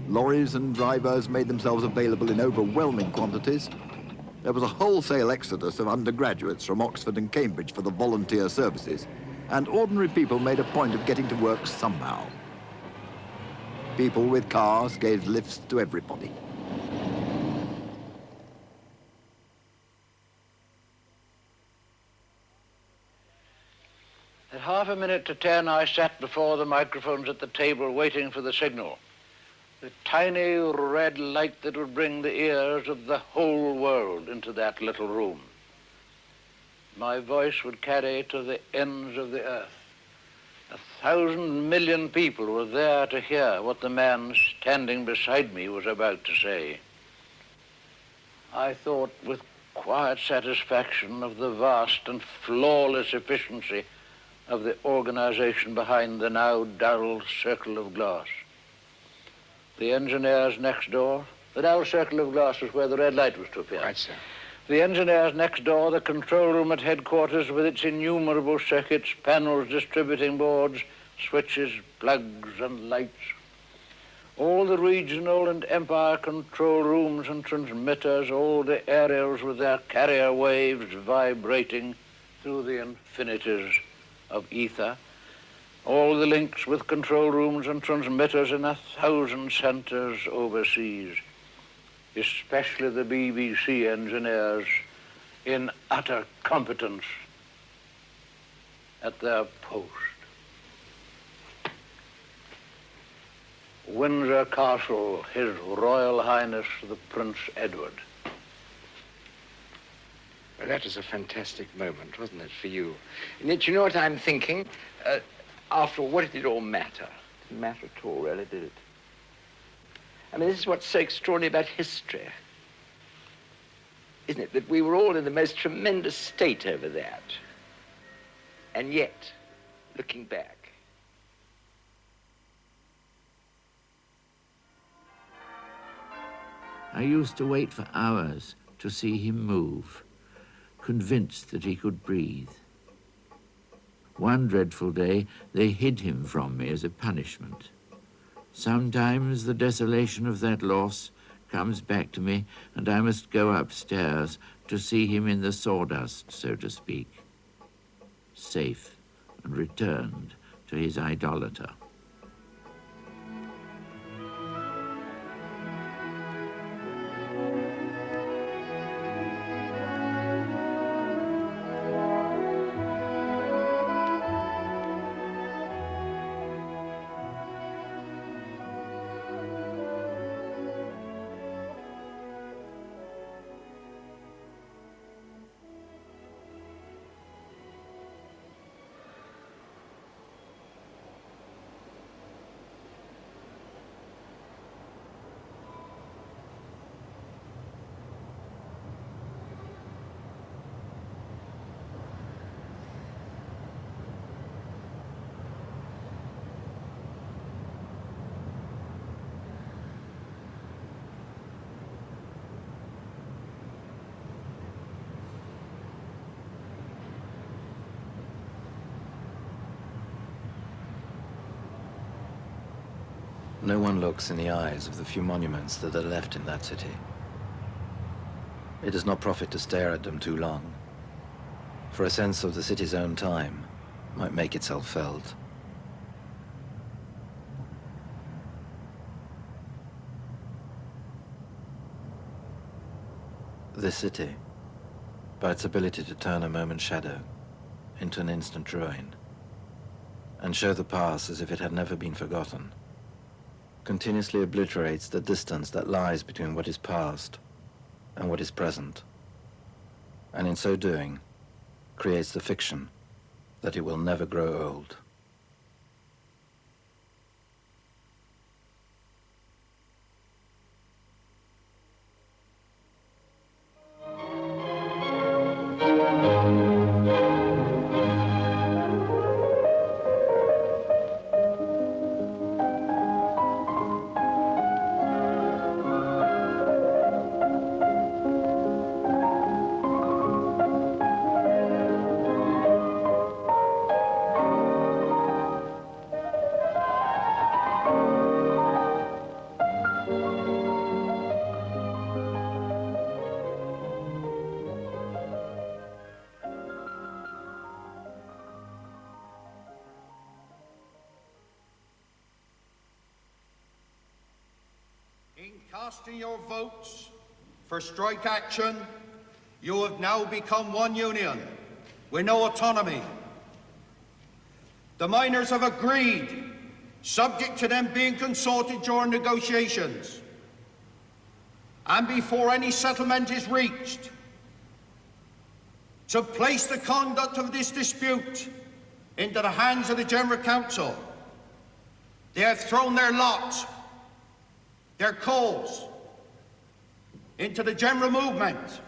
Lorries and drivers made themselves available in overwhelming quantities. There was a wholesale exodus of undergraduates from Oxford and Cambridge for the volunteer services, and ordinary people made a point of getting to work somehow. People with cars gave lifts to everybody. At 10:30, I sat before the microphones at the table waiting for the signal. The tiny red light that would bring the ears of the whole world into that little room. My voice would carry to the ends of the earth. 1,000 million people were there to hear what the man standing beside me was about to say. I thought with quiet satisfaction of the vast and flawless efficiency of the organization behind the now dull circle of glass. The engineers next door, the dull circle of glass was where the red light was to appear. Right, sir. The engineers next door, the control room at headquarters with its innumerable circuits, panels, distributing boards, switches, plugs, and lights. All the regional and empire control rooms and transmitters, all the aerials with their carrier waves vibrating through the infinities of ether, all the links with control rooms and transmitters in 1,000 centers overseas, especially the BBC engineers in utter competence at their post. Windsor Castle, His Royal Highness the Prince Edward. Well, that was a fantastic moment, wasn't it, for you? And yet, you know what I'm thinking? After all, what did it all matter? It didn't matter at all, really, did it? I mean, this is what's so extraordinary about history, isn't it? That we were all in the most tremendous state over that. And yet, looking back, I used to wait for hours to see him move, convinced that he could breathe. One dreadful day, they hid him from me as a punishment. Sometimes the desolation of that loss comes back to me, and I must go upstairs to see him in the sawdust, so to speak, safe and returned to his idolater. No one looks in the eyes of the few monuments that are left in that city. It does not profit to stare at them too long, for a sense of the city's own time might make itself felt. This city, by its ability to turn a moment's shadow into an instant ruin, and show the past as if it had never been forgotten, continuously obliterates the distance that lies between what is past and what is present, and in so doing, creates the fiction that it will never grow old. In casting your votes for strike action, you have now become one union with no autonomy. The miners have agreed, subject to them being consulted during negotiations, and before any settlement is reached, to place the conduct of this dispute into the hands of the General Council. They have thrown their lot, their cause, into the general movement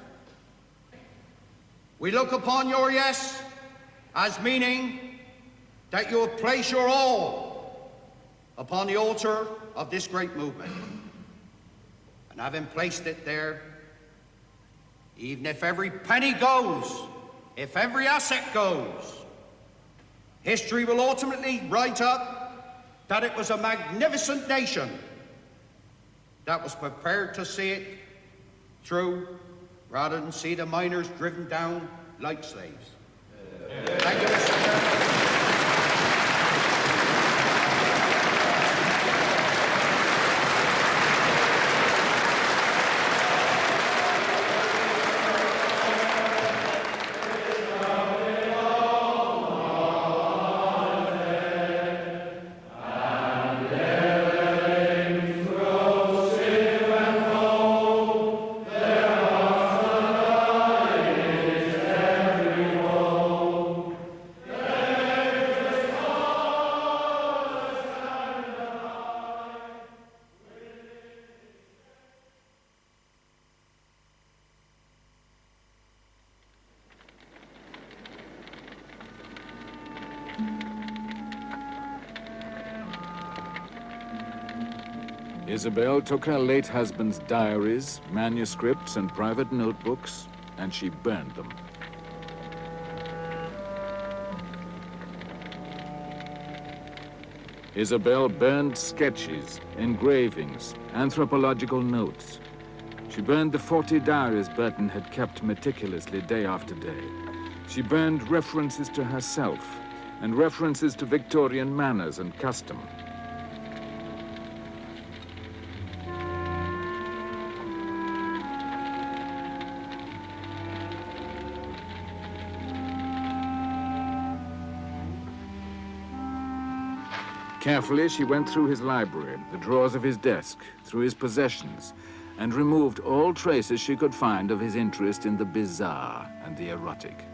We look upon your yes as meaning that you have placed your all upon the altar of this great movement. And having placed it there, even if every penny goes, if every asset goes, history will ultimately write up that it was a magnificent nation that was prepared to see it through rather than see the miners driven down like slaves. Thank you, Mr. Chairman. Isabel took her late husband's diaries, manuscripts, and private notebooks, and she burned them. Isabel burned sketches, engravings, anthropological notes. She burned the 40 diaries Burton had kept meticulously day after day. She burned references to herself and references to Victorian manners and custom. Carefully, she went through his library, the drawers of his desk, through his possessions, and removed all traces she could find of his interest in the bizarre and the erotic.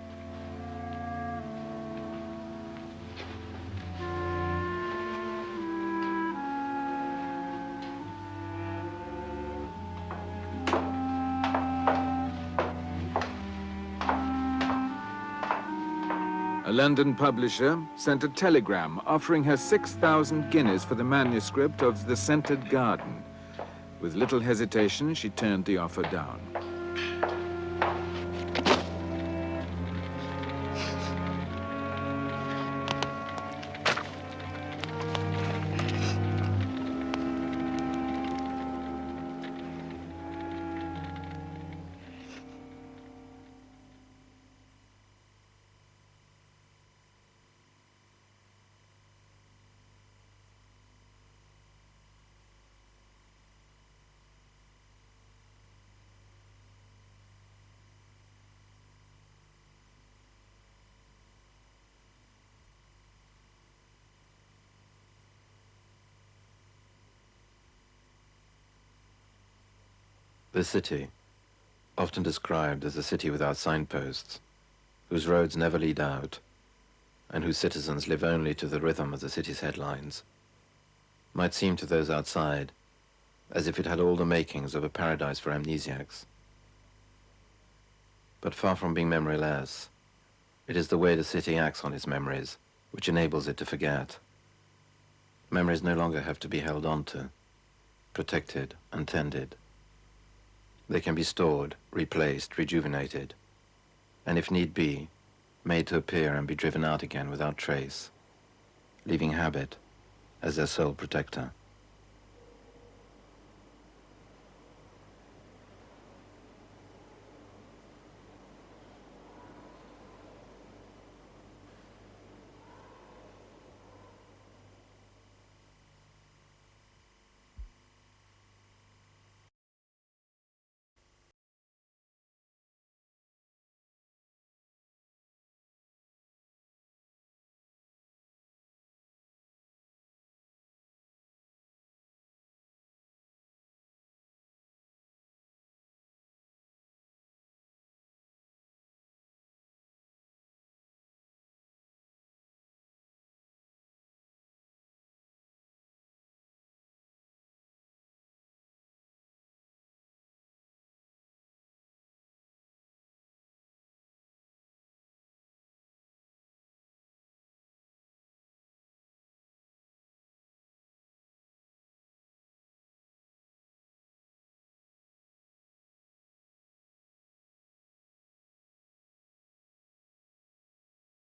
A London publisher sent a telegram offering her 6,000 guineas for the manuscript of The Scented Garden. With little hesitation, she turned the offer down. The city, often described as a city without signposts, whose roads never lead out, and whose citizens live only to the rhythm of the city's headlines, might seem to those outside as if it had all the makings of a paradise for amnesiacs. But far from being memoryless, it is the way the city acts on its memories which enables it to forget. Memories no longer have to be held on to, protected and tended. They can be stored, replaced, rejuvenated, and if need be, made to appear and be driven out again without trace, leaving habit as their sole protector.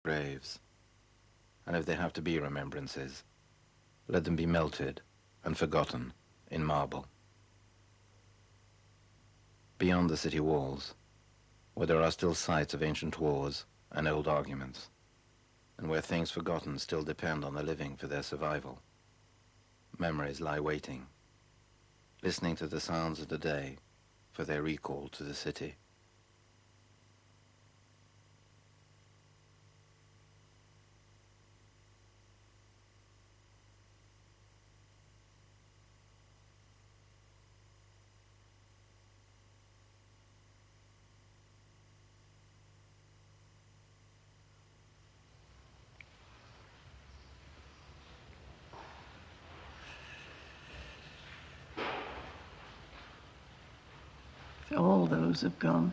graves. And if there have to be remembrances, let them be melted and forgotten in marble. Beyond the city walls, where there are still sites of ancient wars and old arguments, and where things forgotten still depend on the living for their survival, memories lie waiting, listening to the sounds of the day for their recall to the city. All those have gone.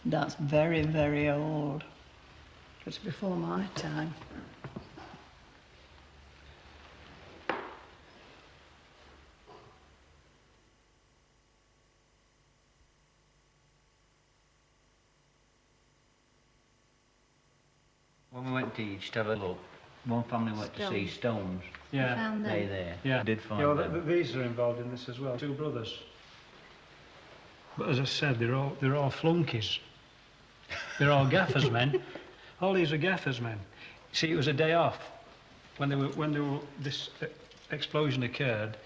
That's very, very old. It was before my time. When we went to each to have a look, one family went to see stones. Yeah. Found them. They there. Yeah. We did find Yeah, well, them. these are involved in this as well, two brothers. But as I said, they're all flunkies. They're all gaffers men. All these are gaffers men. See, it was a day off. When this explosion occurred,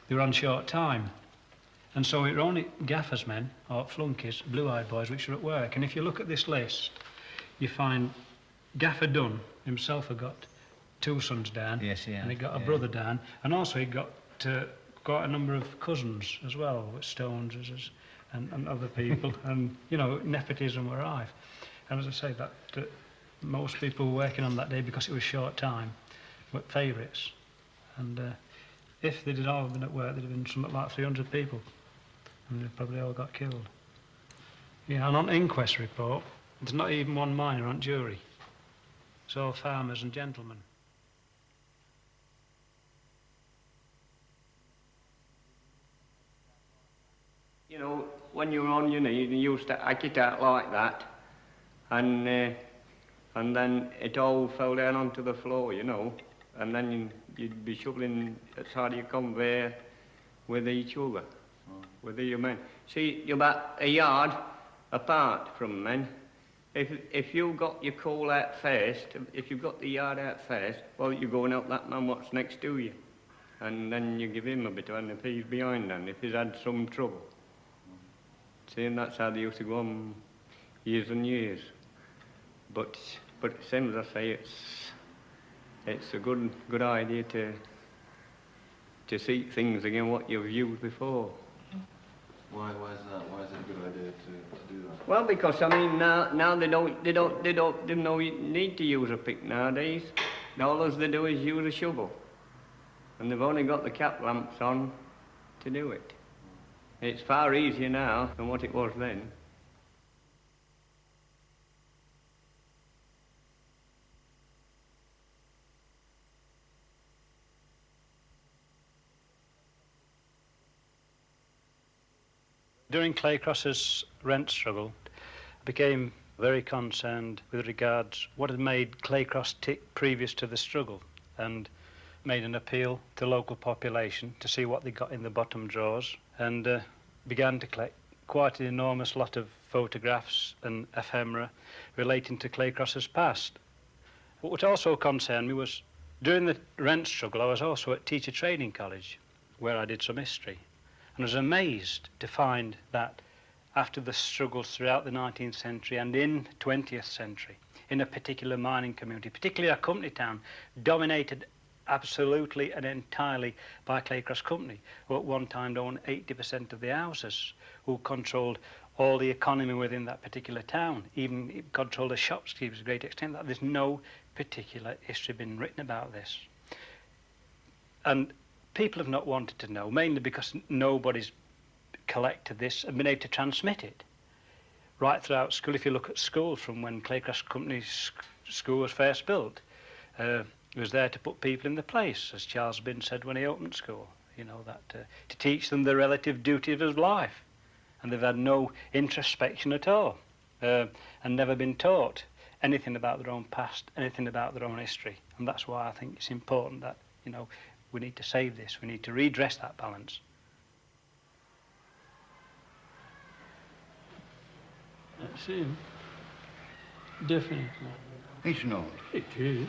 they were on short time. And so it were only gaffers men, or flunkies, blue-eyed boys, which were at work. And if you look at this list, you find Gaffer Dunn himself had got 2 sons down. Yes, yeah. And he got a brother down. And also he got quite a number of cousins as well, with Stones and other people. And, you know, nepotism were rife. And as I say, that most people were working on that day because it was short time, were favourites. And if they'd all been at work, there'd have been something like 300 people. And they probably all got killed. Yeah, and on inquest report, there's not even one miner on jury. It's all farmers and gentlemen. You know, when you were on your knee, you used to hack it out like that, and then it all fell down onto the floor, you know, and then you'd be shoveling as hard as you conveyor with each other, with your men. See, you're about a yard apart from men. If you got your coal out first, if you've got the yard out first, well, you go and help that man what's next to you, and then you give him a bit of hand if he's behind and if he's had some trouble. See, and that's how they used to go on years and years. But same as I say, it's a good idea to see things again what you've used before. Why is that? Why is it a good idea to do that? Well, because I mean now they don't need to use a pick nowadays. All they do is use a shovel, and they've only got the cap lamps on to do it. It's far easier now than what it was then. During Claycross's rent struggle, I became very concerned with regards what had made Claycross tick previous to the struggle, and made an appeal to the local population to see what they got in the bottom drawers, and began to collect quite an enormous lot of photographs and ephemera relating to Claycross's past. But what also concerned me was, during the rent struggle, I was also at Teacher Training College, where I did some history. And I was amazed to find that after the struggles throughout the 19th century and in the 20th century, in a particular mining community, particularly a company town, dominated absolutely and entirely by Claycross Company, who at one time owned 80% of the houses, who controlled all the economy within that particular town. Even it controlled the shopkeepers to a great extent. That there's no particular history been written about this. And people have not wanted to know, mainly because nobody's collected this and been able to transmit it. Right throughout school, if you look at school from when Claycross Company's school was first built, it was there to put people in the place, as Charles Binns said when he opened school, you know, that to teach them the relative duties of life. And they've had no introspection at all, and never been taught anything about their own past, anything about their own history. And that's why I think it's important that, you know, we need to save this, we need to redress that balance. That's him. Definitely. It's not. It is.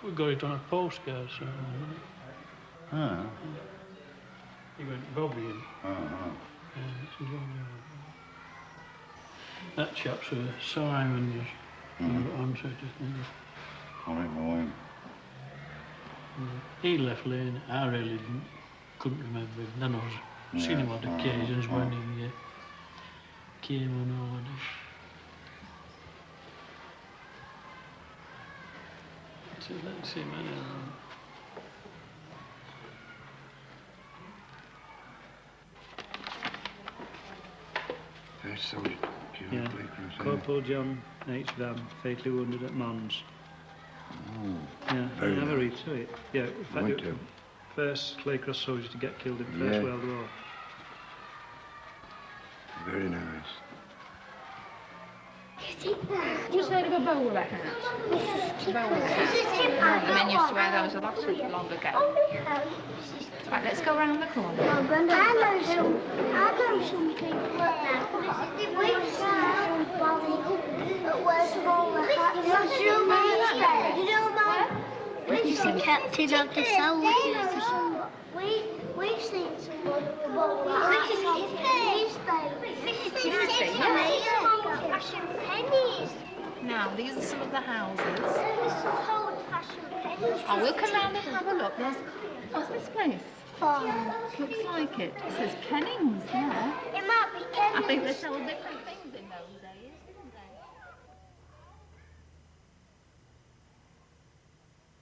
We got it on a postcard somewhere. Ah. He went bobbing. That chap's Simon, I'm sort of thinking. Horrible. He left Lane. I really couldn't remember him. Then I was seen him on occasions when he came on holiday. So that's him, I know. First soldier killed Yeah. Corporal John H. Van, fatally wounded at Mons. Oh, yeah, very I never nice. read through it. Yeah, in fact, Me it was too. first Claycross soldier to get killed in the First World War. Very nice. Just heard of a bowler house? The men used to wear those a lot long ago. Right, let's go round the corner. I know some people like that. We've seen that wears bowler hats. You know, man? We've seen captain of the soldiers. We've seen someone with a bowler hat. This is old-fashioned pennies. Now, these are some of the houses. There's some old-fashioned pennies. Oh, we'll come round and have a look. What's this place? Farm. Looks like it. It says Kennings there. It might be Kennings. I think they sold different things in those days, didn't they?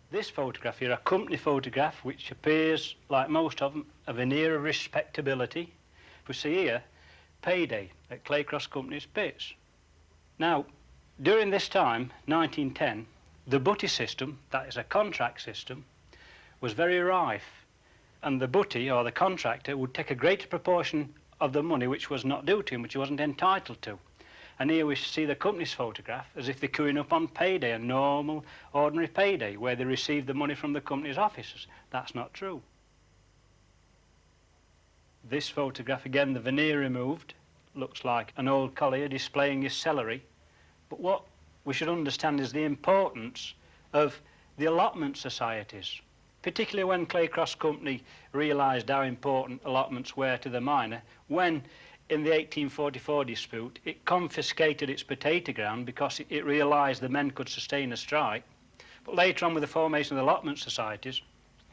This photograph here, a company photograph, which appears, like most of them, a veneer of respectability. We see here, payday at Claycross Company's pits. Now, during this time, 1910, the butty system, that is a contract system, was very rife. And the butty, or the contractor, would take a greater proportion of the money which was not due to him, which he wasn't entitled to. And here we see the company's photograph as if they're queuing up on payday, a normal, ordinary payday, where they receive the money from the company's offices. That's not true. This photograph, again, the veneer removed, looks like an old collier displaying his celery. But what we should understand is the importance of the allotment societies, particularly when Claycross Company realised how important allotments were to the miner, when in the 1844 dispute it confiscated its potato ground because it realised the men could sustain a strike. But later on, with the formation of the allotment societies,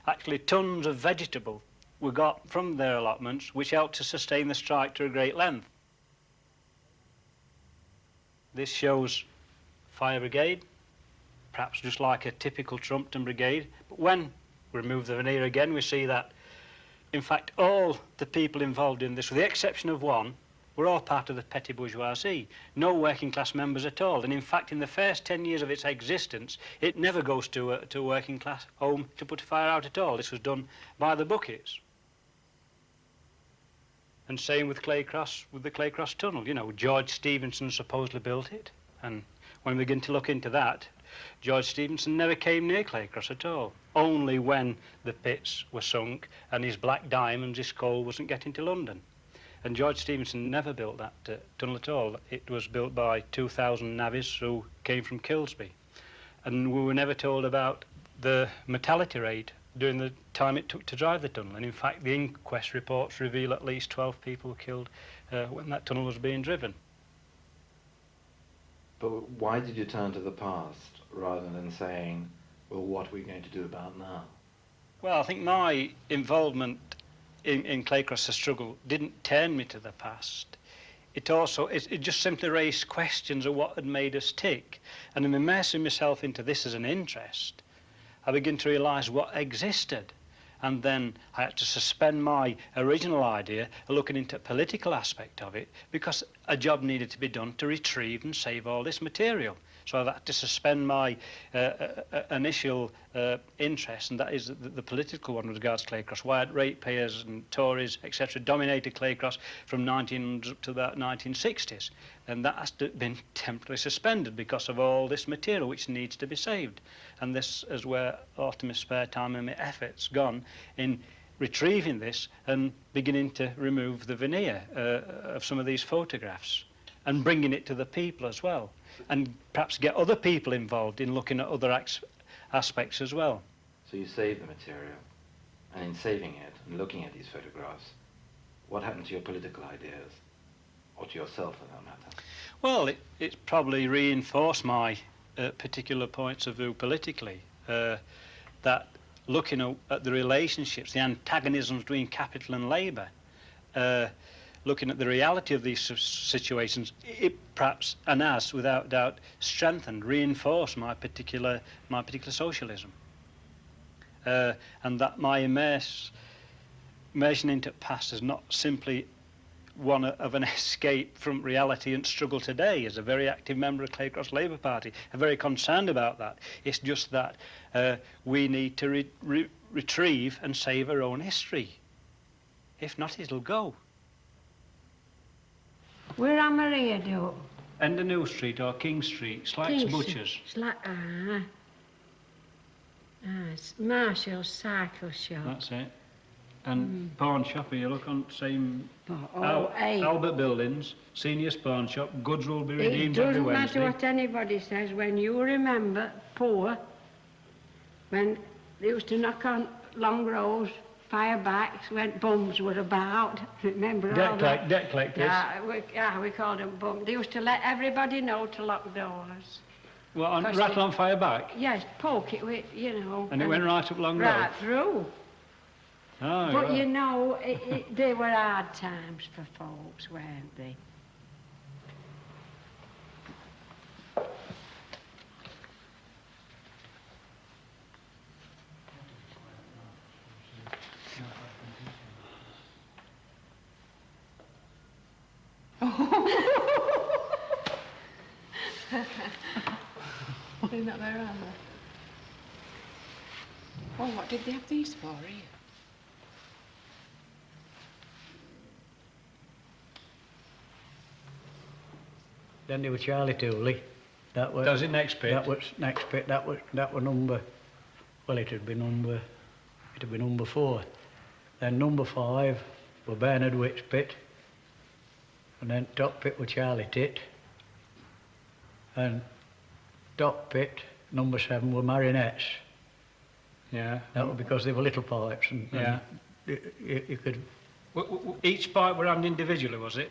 actually tons of vegetable were got from their allotments, which helped to sustain the strike to a great length. This shows fire brigade, perhaps just like a typical Trumpton brigade. But when we remove the veneer again, we see that, in fact, all the people involved in this, with the exception of one, were all part of the petty bourgeoisie. No working class members at all. And in fact, in the first 10 years of its existence, it never goes to a working class home to put a fire out at all. This was done by the buckets. And same with Claycross, with the Claycross Tunnel. You know, George Stephenson supposedly built it. And when we begin to look into that, George Stephenson never came near Claycross at all. Only when the pits were sunk and his black diamonds, his coal, wasn't getting to London. And George Stephenson never built that tunnel at all. It was built by 2,000 navvies who came from Kilsby. And we were never told about the mortality rate during the time it took to drive the tunnel. And in fact, the inquest reports reveal at least 12 people were killed when that tunnel was being driven. But why did you turn to the past rather than saying, well, what are we going to do about now? Well, I think my involvement in Claycross' struggle didn't turn me to the past. it just simply raised questions of what had made us tick. And in immersing myself into this as an interest, I began to realise what existed. And then I had to suspend my original idea of looking into the political aspect of it, because a job needed to be done to retrieve and save all this material. So I had to suspend my initial interest, and that is the political one with regards to Claycross. Why ratepayers and Tories, etc., dominated Claycross from 1900s up to about 1960s. And that has been temporarily suspended because of all this material which needs to be saved. And this is where all my spare time and my efforts gone in retrieving this and beginning to remove the veneer of some of these photographs and bringing it to the people as well, and perhaps get other people involved in looking at other aspects as well. So you saved the material, and in saving it and looking at these photographs, what happened to your political ideas, or to yourself for that matter? Well, it's probably reinforced my particular points of view politically, that looking at the relationships, the antagonisms between capital and labour, looking at the reality of these situations, it perhaps, and has, without doubt, strengthened, reinforced my particular socialism. And that my immersion into the past is not simply one of an escape from reality and struggle today. As a very active member of Claycross Labour Party, I'm very concerned about that. It's just that we need to retrieve and save our own history. If not, it'll go. Where am I radio? End of New Street or King Street, Slack's Butchers. It's Marshall's Cycle Shop. That's it. And pawn shop, you look on same hey. Albert Buildings, Senior's pawn shop, goods will be redeemed every Wednesday. It doesn't matter what anybody says, when you remember poor, when they used to knock on long rows, fire backs, when bums were about, remember all that? Debt collectors. Yeah, we called them bums. They used to let everybody know to lock doors. Well, rattle on fire back? Yes, poke it with, And it went right up long road? Right through. Oh, but yeah. They were hard times for folks, weren't they? Isn't that their armour? Oh, what did they have these for here? Then there was Charlie Tooley. That was it next pit? That was next pit. That was number. Well, it had been number 4. Then number 5 were Bernard Witt's pit, and then top pit were Charlie Tit, and top pit number 7 were marionettes. Yeah. That was because they were little pipes, and yeah, you could. Each pipe were rammed individually, was it?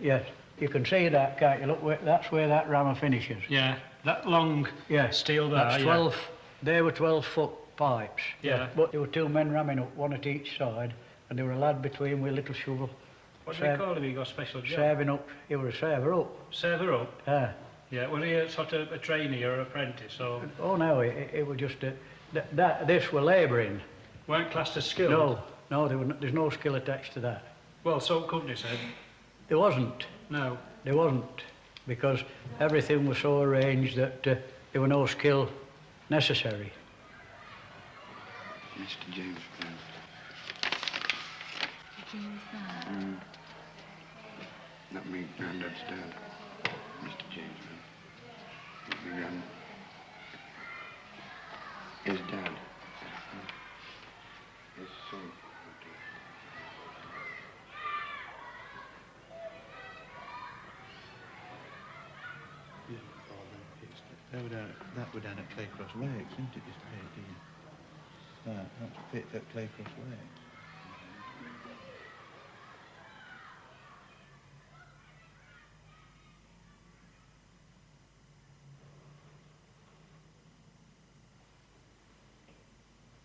Yes. You can see that, can't you? Look, that's where that rammer finishes. Yeah, that long steel bar. That's 12. They were 12-foot pipes. Yeah. But there were 2 men ramming up, one at each side, and there were a lad between with a little shovel. What do we call him? He got a special job. Serving up. He was a server up. Server up? Yeah. Yeah. Was he a sort of a trainee or apprentice? Or? Oh no, it was just this were labouring. Weren't classed as skilled? No, there's no skill attached to that. Well, so company said. There wasn't. No. There wasn't, because everything was so arranged that there were no skill necessary. Mr. James Brown. James Brown? Not me, Granddad's dad. Mr. James Brown. His dad. His son. That were down at Claycross Lakes, isn't it, this pit here? That's a pit at Claycross Lakes.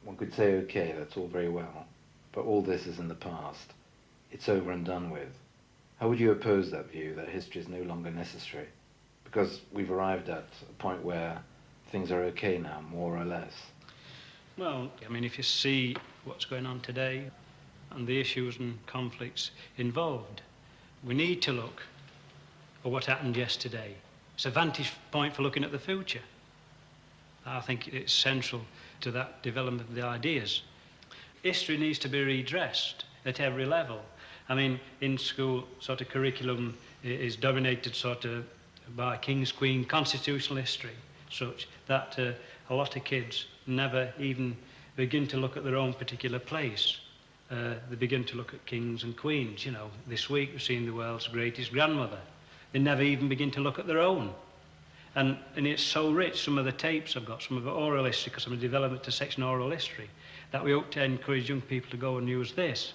One could say, okay, that's all very well, but all this is in the past. It's over and done with. How would you oppose that view, that history is no longer necessary? Because we've arrived at a point where things are okay now, more or less. Well, I mean, if you see what's going on today and the issues and conflicts involved, we need to look at what happened yesterday. It's a vantage point for looking at the future. I think it's central to that development of the ideas. History needs to be redressed at every level. I mean, in school, sort of curriculum is dominated sort of by King's Queen constitutional history, such that a lot of kids never even begin to look at their own particular place. They begin to look at kings and queens. You know, this week we've seen the world's greatest grandmother. They never even begin to look at their own. And it's so rich, some of the tapes I've got, some of it oral history, because I'm a development to section oral history, that we hope to encourage young people to go and use this.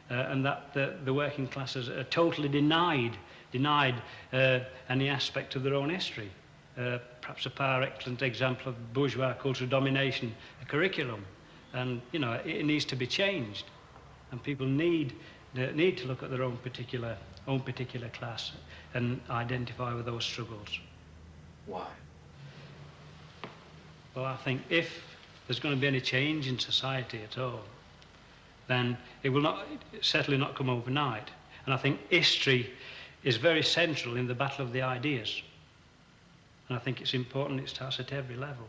And that the working classes are totally denied any aspect of their own history. Perhaps a par excellent example of bourgeois cultural domination, the curriculum. And, you know, it needs to be changed. And people need to look at their own particular class and identify with those struggles. Why? Well, I think if there's going to be any change in society at all, then it will certainly not come overnight. And I think history is very central in the battle of the ideas. And I think it's important it starts at every level.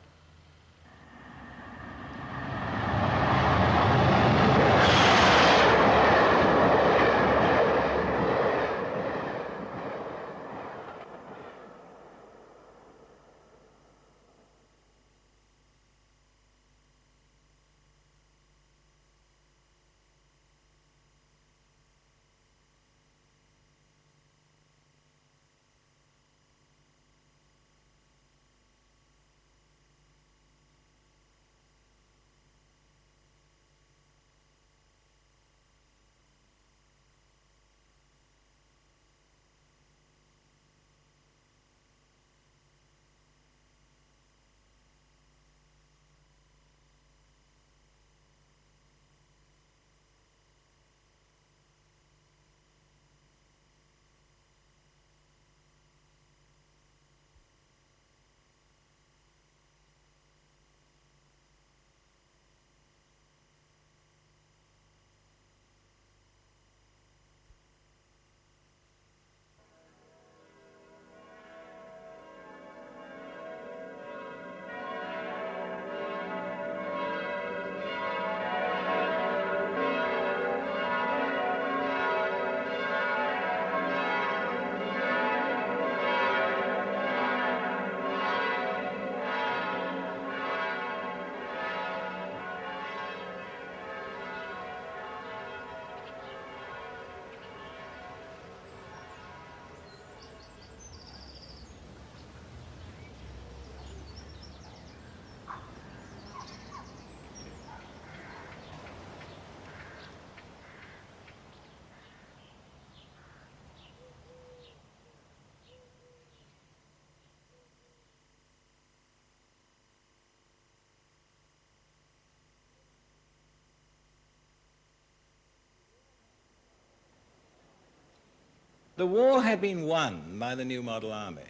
The war had been won by the new model army.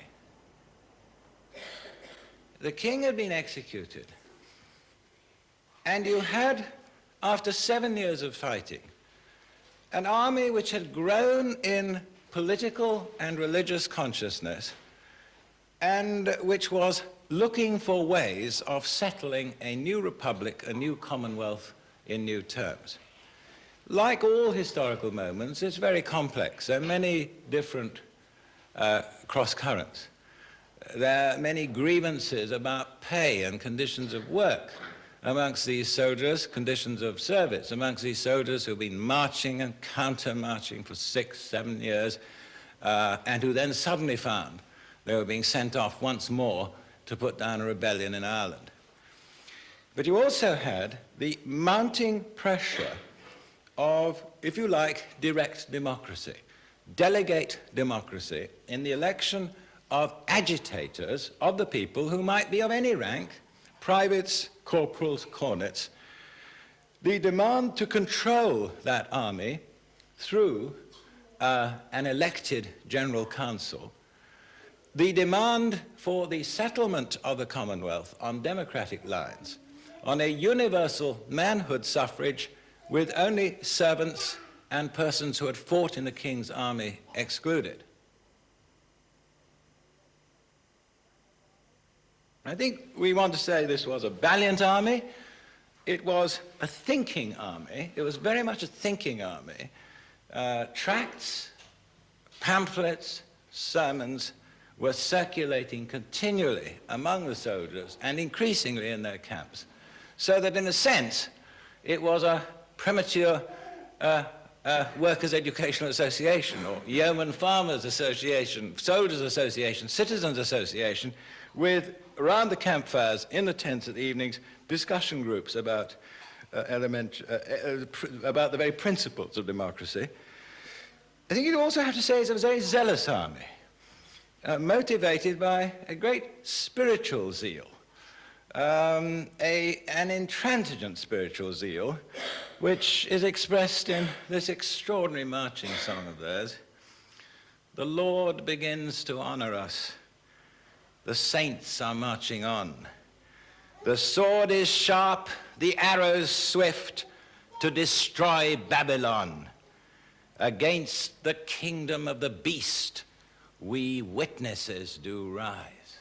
The king had been executed. And you had, after 7 years of fighting, an army which had grown in political and religious consciousness and which was looking for ways of settling a new republic, a new commonwealth in new terms. Like all historical moments, it's very complex. There are many different cross-currents. There are many grievances about pay and conditions of work amongst these soldiers, conditions of service amongst these soldiers who've been marching and counter-marching for 6, 7 years, and who then suddenly found they were being sent off once more to put down a rebellion in Ireland. But you also had the mounting pressure of, if you like, direct democracy, delegate democracy in the election of agitators of the people who might be of any rank, privates, corporals, cornets, the demand to control that army through an elected general council, the demand for the settlement of the Commonwealth on democratic lines, on a universal manhood suffrage with only servants and persons who had fought in the King's army excluded. I think we want to say this was a valiant army. It was a thinking army. It was very much a thinking army. Tracts, pamphlets, sermons were circulating continually among the soldiers and increasingly in their camps. So that in a sense, it was a premature workers' educational association, or yeoman farmers association, soldiers association, citizens association, with around the campfires, in the tents at the evenings, discussion groups about about the very principles of democracy. I think you also have to say it's a very zealous army, motivated by a great spiritual zeal, an intransigent spiritual zeal, which is expressed in this extraordinary marching song of theirs. The Lord begins to honor us. The saints are marching on. The sword is sharp, the arrows swift, to destroy Babylon. Against the kingdom of the beast, we witnesses do rise.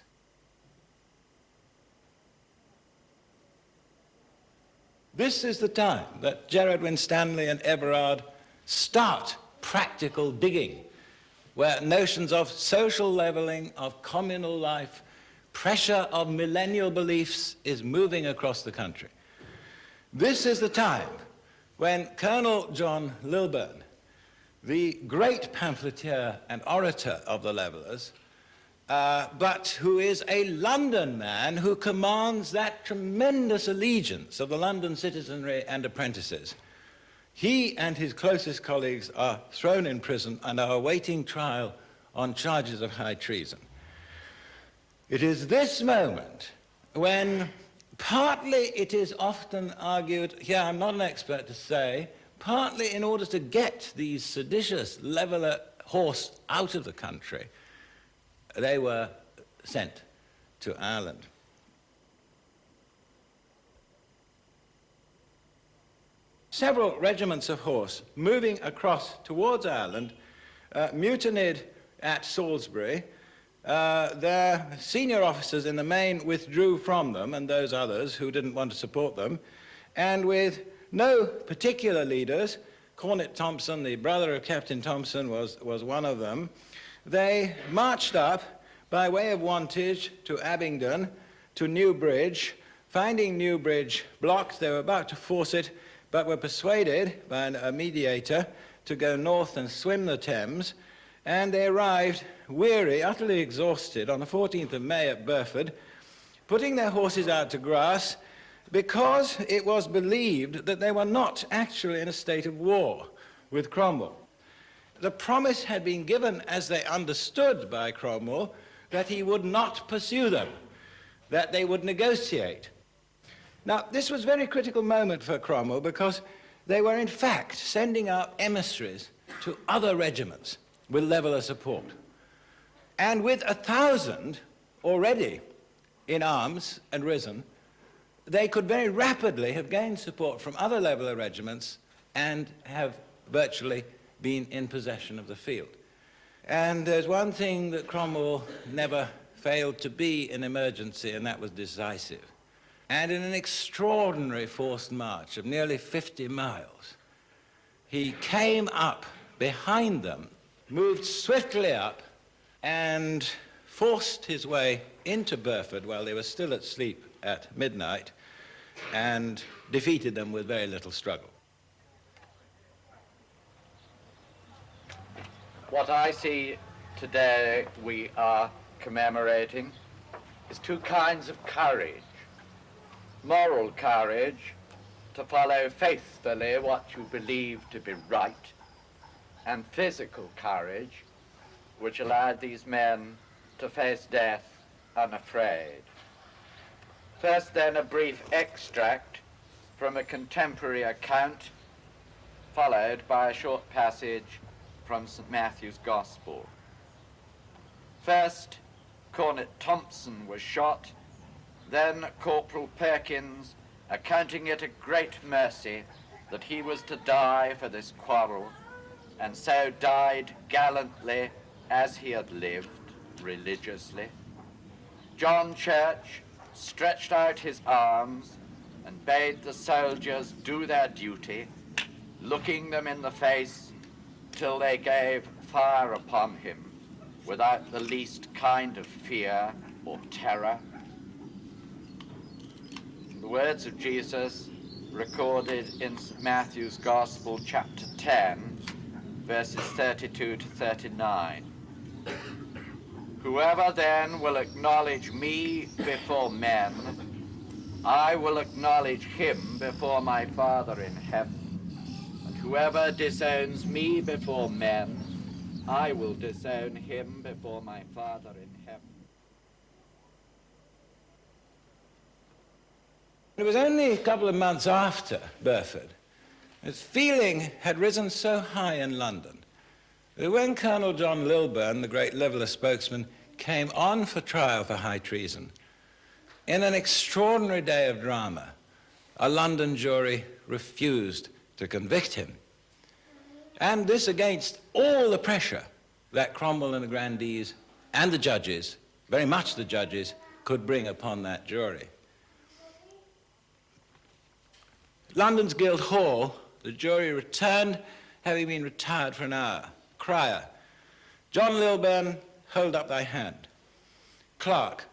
This is the time that Gerard Winstanley and Everard start practical digging, where notions of social leveling, of communal life, pressure of millennial beliefs is moving across the country. This is the time when Colonel John Lilburne, the great pamphleteer and orator of the Levellers, but who is a London man who commands that tremendous allegiance of the London citizenry and apprentices. He and his closest colleagues are thrown in prison and are awaiting trial on charges of high treason. It is this moment when, partly it is often argued, here I'm not an expert to say, partly in order to get these seditious Leveller horse out of the country, they were sent to Ireland. Several regiments of horse moving across towards Ireland mutinied at Salisbury. Their senior officers in the main withdrew from them, and those others who didn't want to support them, and with no particular leaders, Cornet Thompson, the brother of Captain Thompson, was one of them, they marched up by way of Wantage to Abingdon, to Newbridge. Finding Newbridge blocked, they were about to force it, but were persuaded by a mediator to go north and swim the Thames, and they arrived weary, utterly exhausted, on the 14th of May at Burford, putting their horses out to grass because it was believed that they were not actually in a state of war with Cromwell. The promise had been given, as they understood by Cromwell, that he would not pursue them, that they would negotiate. Now, this was a very critical moment for Cromwell because they were in fact sending out emissaries to other regiments with Leveller support. And with 1,000 already in arms and risen, they could very rapidly have gained support from other Leveller regiments and have virtually been in possession of the field. And there's one thing that Cromwell never failed to be in emergency, and that was decisive. And in an extraordinary forced march of nearly 50 miles, he came up behind them, moved swiftly up, and forced his way into Burford while they were still asleep at midnight, and defeated them with very little struggle. What I see today we are commemorating is two kinds of courage. Moral courage, to follow faithfully what you believe to be right, and physical courage, which allowed these men to face death unafraid. First, then, a brief extract from a contemporary account, followed by a short passage from St. Matthew's Gospel. First, Cornet Thompson was shot, then Corporal Perkins, accounting it a great mercy that he was to die for this quarrel, and so died gallantly as he had lived, religiously. John Church stretched out his arms and bade the soldiers do their duty, looking them in the face till they gave fire upon him without the least kind of fear or terror. The words of Jesus recorded in St. Matthew's Gospel, chapter 10, verses 32 to 39. Whoever then will acknowledge me before men, I will acknowledge him before my Father in heaven. And whoever disowns me before men, I will disown him before my Father in heaven. It was only a couple of months after Burford that feeling had risen so high in London that when Colonel John Lilburne, the great Leveller spokesman, came on for trial for high treason, in an extraordinary day of drama, a London jury refused to convict him. And this against all the pressure that Cromwell and the grandees and the judges, very much the judges, could bring upon that jury. London's Guildhall, the jury returned, having been retired for an hour. Crier, John Lilburne, hold up thy hand. Clerk,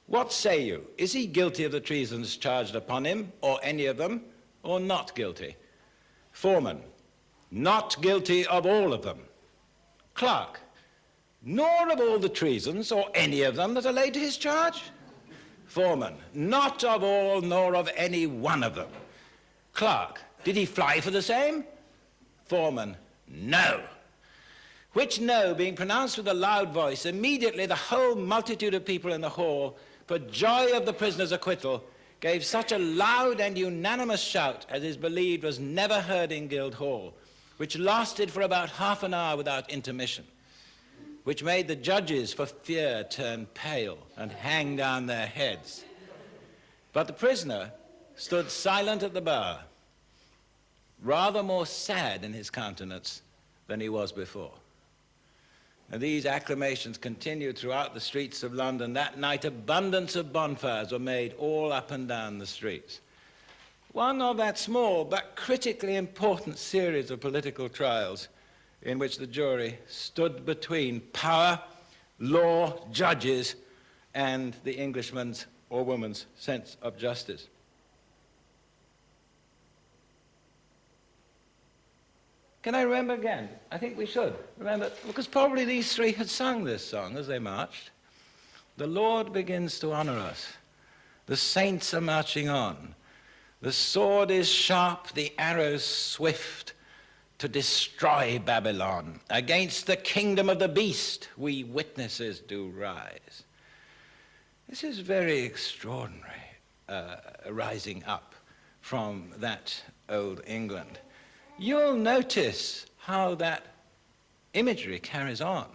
what say you? Is he guilty of the treasons charged upon him, or any of them, or not guilty? Foreman, not guilty of all of them. Clerk, nor of all the treasons, or any of them that are laid to his charge? Foreman, not of all, nor of any one of them. Clerk, did he fly for the same? Foreman, no. Which no being pronounced with a loud voice, immediately the whole multitude of people in the hall, for joy of the prisoner's acquittal, gave such a loud and unanimous shout as is believed was never heard in Guildhall, which lasted for about half an hour without intermission, which made the judges for fear turn pale and hang down their heads. But the prisoner stood silent at the bar, rather more sad in his countenance than he was before. And these acclamations continued throughout the streets of London. That night, abundance of bonfires were made all up and down the streets. One of that small but critically important series of political trials in which the jury stood between power, law, judges, and the Englishman's or woman's sense of justice. Can I remember again? I think we should remember, because probably these three had sung this song as they marched. The Lord begins to honor us. The saints are marching on. The sword is sharp, the arrows swift, to destroy Babylon. Against the kingdom of the beast we witnesses do rise. This is very extraordinary, rising up from that old England. You'll notice how that imagery carries on.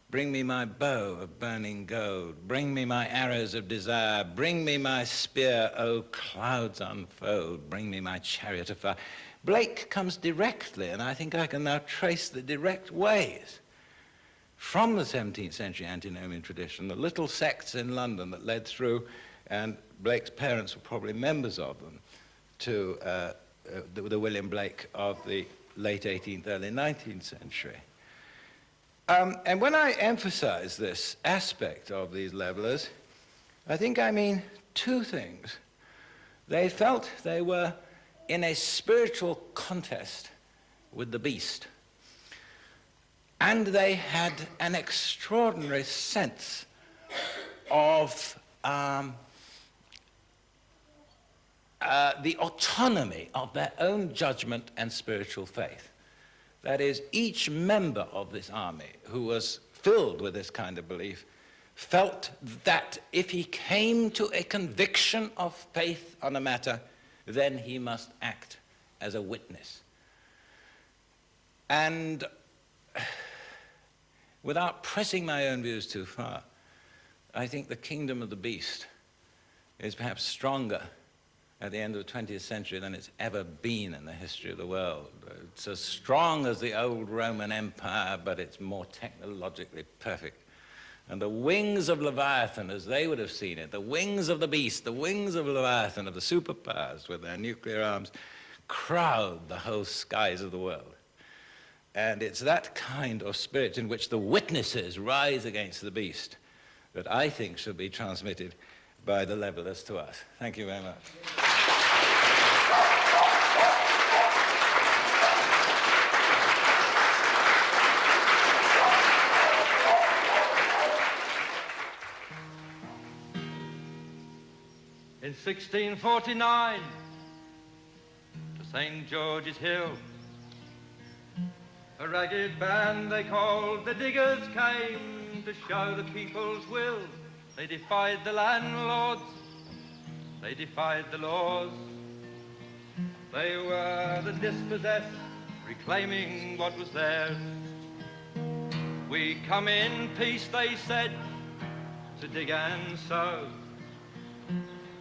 Bring me my bow of burning gold. Bring me my arrows of desire. Bring me my spear, O clouds unfold. Bring me my chariot of fire. Blake comes directly, and I think I can now trace the direct ways from the 17th century antinomian tradition, the little sects in London that led through, and Blake's parents were probably members of them, to the William Blake of the late 18th, early 19th century. And when I emphasize this aspect of these levelers, I think I mean two things. They felt they were in a spiritual contest with the beast, and they had an extraordinary sense of the autonomy of their own judgment and spiritual faith. That is, each member of this army who was filled with this kind of belief felt that if he came to a conviction of faith on a matter, then he must act as a witness. And without pressing my own views too far, I think the kingdom of the beast is perhaps stronger at the end of the 20th century than it's ever been in the history of the world. It's as strong as the old Roman Empire, but it's more technologically perfect. And the wings of Leviathan, as they would have seen it, the wings of the beast, the wings of Leviathan, of the superpowers with their nuclear arms, crowd the whole skies of the world. And it's that kind of spirit in which the witnesses rise against the beast that I think should be transmitted by the levelers to us. Thank you very much. In 1649, to St. George's Hill, a ragged band they called the Diggers came to show the people's will. They defied the landlords, they defied the laws. They were the dispossessed, reclaiming what was theirs. We come in peace, they said, to dig and sow.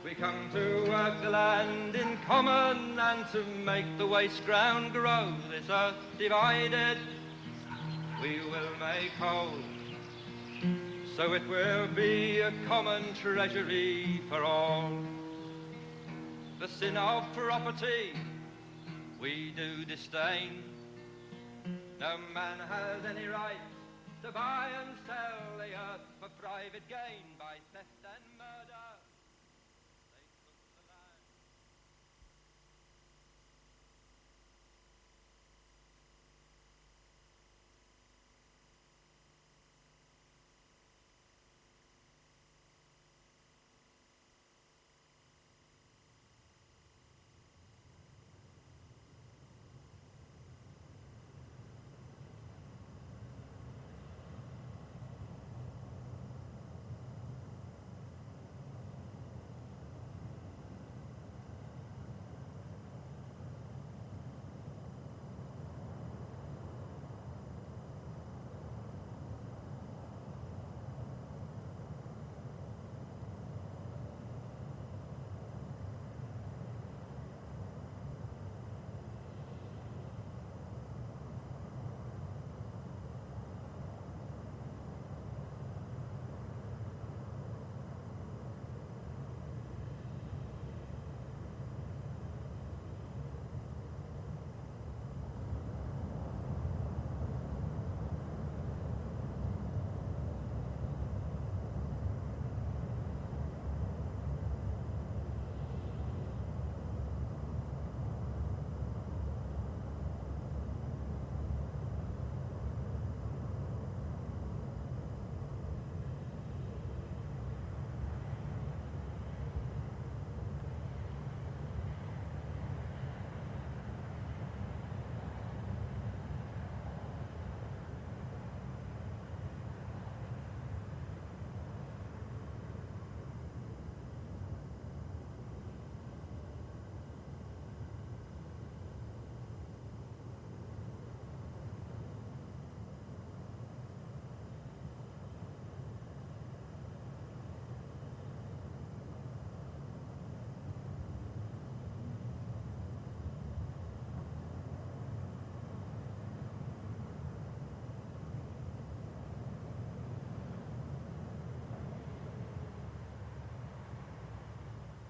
We come to work the land in common and to make the waste ground grow. This earth divided, we will make whole. So it will be a common treasury for all. The sin of property we do disdain. No man has any right to buy and sell the earth for private gain by theft and murder.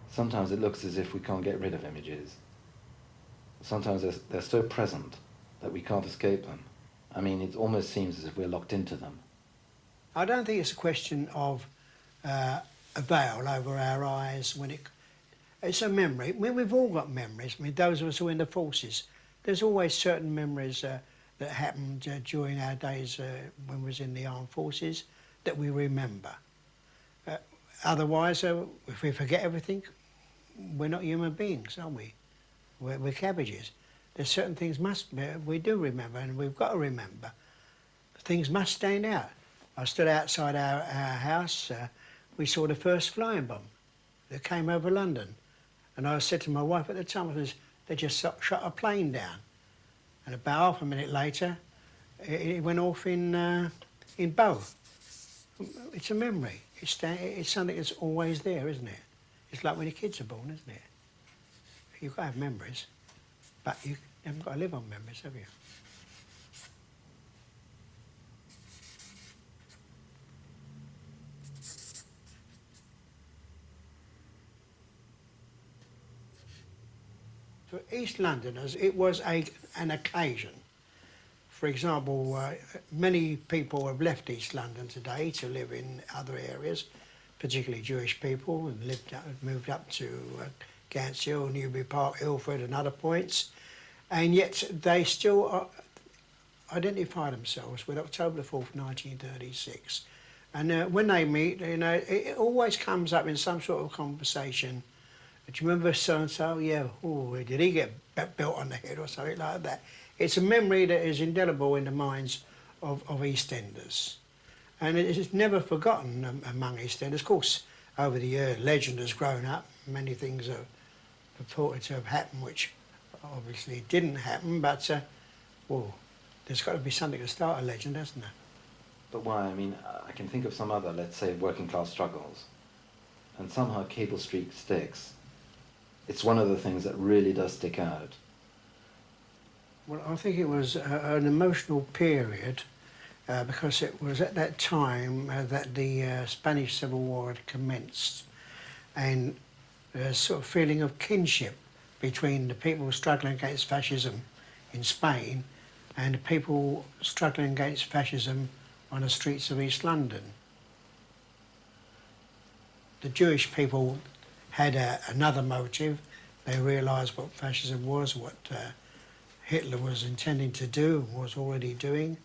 Sometimes it looks as if we can't get rid of images. Sometimes they're so present that we can't escape them. I mean, it almost seems as if we're locked into them. I don't think it's a question of a veil over our eyes when it's a memory. I mean, we've all got memories. I mean, those of us who are in the forces, there's always certain memories that happened during our days when we was in the armed forces that we remember. Otherwise, if we forget everything, we're not human beings, are we? We're cabbages. There's certain things we do remember, and we've got to remember. Things must stand out. I stood outside our house. We saw the first flying bomb that came over London. And I said to my wife at the time, they just shot a plane down. And about half a minute later, It went off in Bow. It's a memory. It's something that's always there, isn't it? It's like when your kids are born, isn't it? You've got to have memories, but you haven't got to live on memories, have you? For East Londoners, it was an occasion. For example, many people have left East London today to live in other areas, particularly Jewish people, and moved up to Gants Hill, Newbury Park, Ilford and other points, and yet they still identify themselves with October the 4th, 1936. And when they meet, you know, it always comes up in some sort of conversation. Do you remember so-and-so? Yeah, oh, did he get built on the head or something like that? It's a memory that is indelible in the minds of EastEnders. And it is never forgotten among EastEnders. Of course, over the years, legend has grown up. Many things are purported to have happened, which obviously didn't happen, but, well, there's got to be something to start a legend, hasn't there? But why? I mean, I can think of some other, let's say, working class struggles. And somehow Cable Street sticks. It's one of the things that really does stick out. Well, I think it was an emotional period because it was at that time that the Spanish Civil War had commenced, and a sort of feeling of kinship between the people struggling against fascism in Spain and the people struggling against fascism on the streets of East London. The Jewish people had another motive. They realised what fascism was, what Hitler was intending to do and was already doing.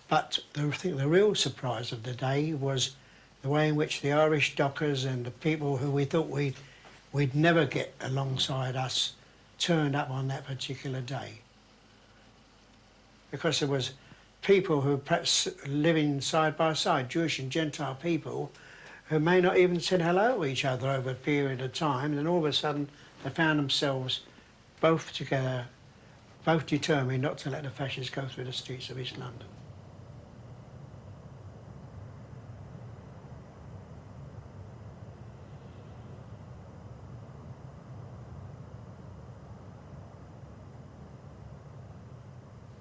But I think the real surprise of the day was the way in which the Irish dockers and the people who we thought we'd never get alongside us turned up on that particular day. Because there was people who perhaps living side by side, Jewish and Gentile people, who may not even said hello to each other over a period of time, and then all of a sudden they found themselves both together, both determined not to let the fascists go through the streets of East London.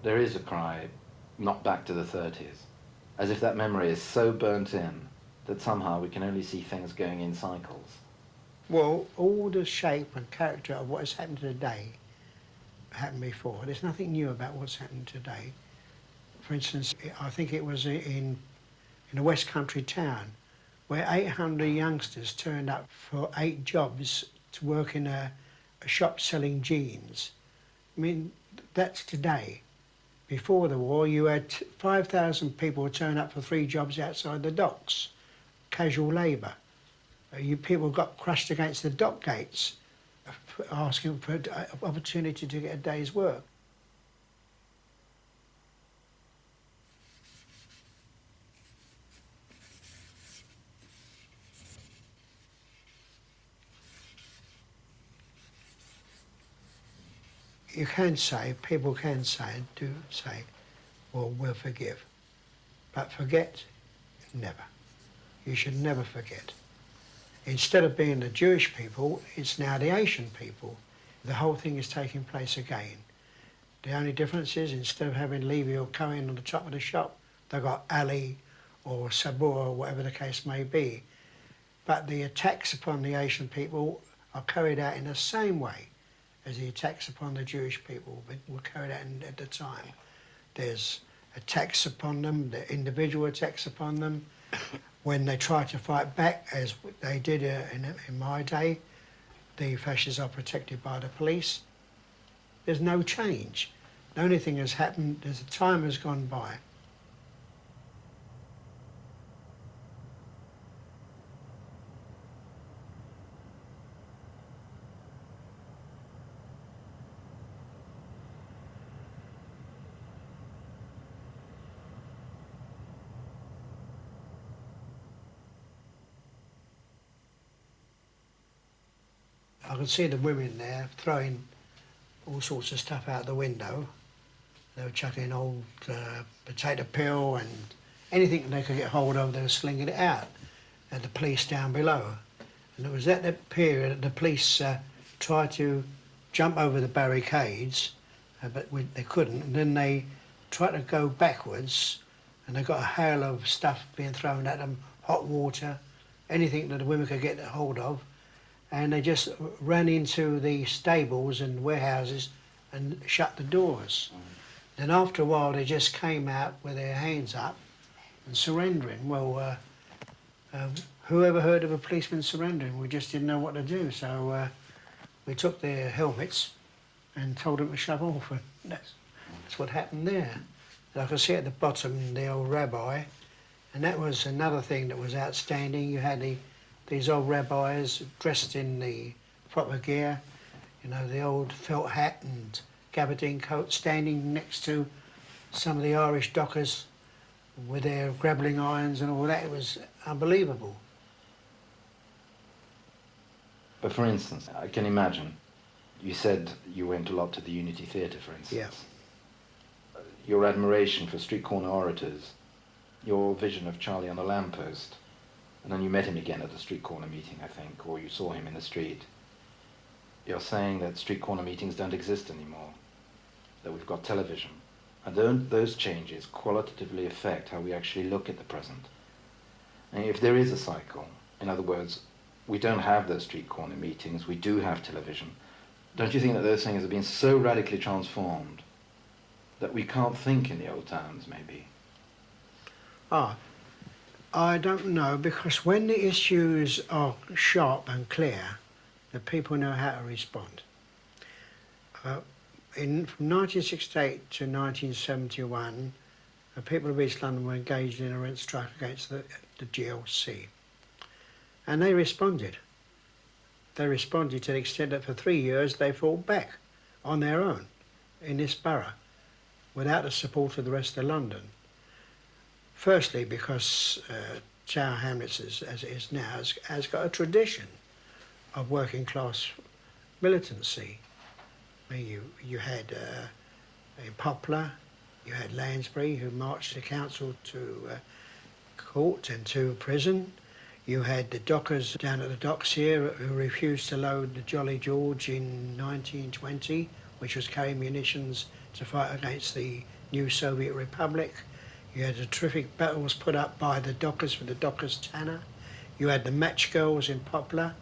There is a cry, not back to the 30s, as if that memory is so burnt in that somehow we can only see things going in cycles. Well, all the shape and character of what has happened today happened before. There's nothing new about what's happened today. For instance, I think it was in a West Country town where 800 youngsters turned up for 8 jobs to work in a shop selling jeans. I mean, that's today. Before the war, you had 5,000 people turn up for 3 jobs outside the docks, casual labour. You people got crushed against the dock gates, asking for an opportunity to get a day's work. You can say, people can say, and do say, well, we'll forgive. But forget, never. You should never forget. Instead of being the Jewish people, it's now the Asian people. The whole thing is taking place again. The only difference is, instead of having Levy or Cohen on the top of the shop, they've got Ali or Sabur or whatever the case may be. But the attacks upon the Asian people are carried out in the same way as the attacks upon the Jewish people were carried out at the time. There's attacks upon them, the individual attacks upon them. When they try to fight back, as they did in my day, the fascists are protected by the police. There's no change. The only thing has happened is the time has gone by. I could see the women there throwing all sorts of stuff out the window, They were chucking old potato peel and anything they could get hold of, they were slinging it out at the police down below. And it was at that period that the police tried to jump over the barricades, but they couldn't. And then they tried to go backwards, and they got a hail of stuff being thrown at them, hot water, anything that the women could get hold of. And they just ran into the stables and warehouses and shut the doors. Then after a while, they just came out with their hands up and surrendering. Well, whoever heard of a policeman surrendering? We just didn't know what to do, so we took their helmets and told them to shove off, and that's what happened there. Like I see at the bottom, the old rabbi, and that was another thing that was outstanding. You had these old rabbis dressed in the proper gear, you know, the old felt hat and gabardine coat, standing next to some of the Irish dockers with their grappling irons and all that. It was unbelievable. But for instance, I can imagine, you said you went a lot to the Unity Theatre, for instance. Yeah. Your admiration for street corner orators, your vision of Charlie on the lamppost, and then you met him again at the street corner meeting, I think, or you saw him in the street. You're saying that street corner meetings don't exist anymore, that we've got television, and those changes qualitatively affect how we actually look at the present. And if there is a cycle, in other words, we don't have those street corner meetings, we do have television, don't you think that those things have been so radically transformed that we can't think in the old times, maybe? I don't know, because when the issues are sharp and clear, the people know how to respond. From 1968 to 1971, the people of East London were engaged in a rent strike against the GLC. And they responded. They responded to the extent that for 3 years they fought back on their own in this borough without the support of the rest of London. Firstly, because Tower Hamlets, as it is now, has got a tradition of working class militancy. I mean, you had in Poplar, you had Lansbury, who marched the council to court and to prison. You had the dockers down at the docks here who refused to load the Jolly George in 1920, which was carrying munitions to fight against the new Soviet Republic. You had the terrific battles put up by the dockers with the dockers' tanner. You had the match girls in Poplar.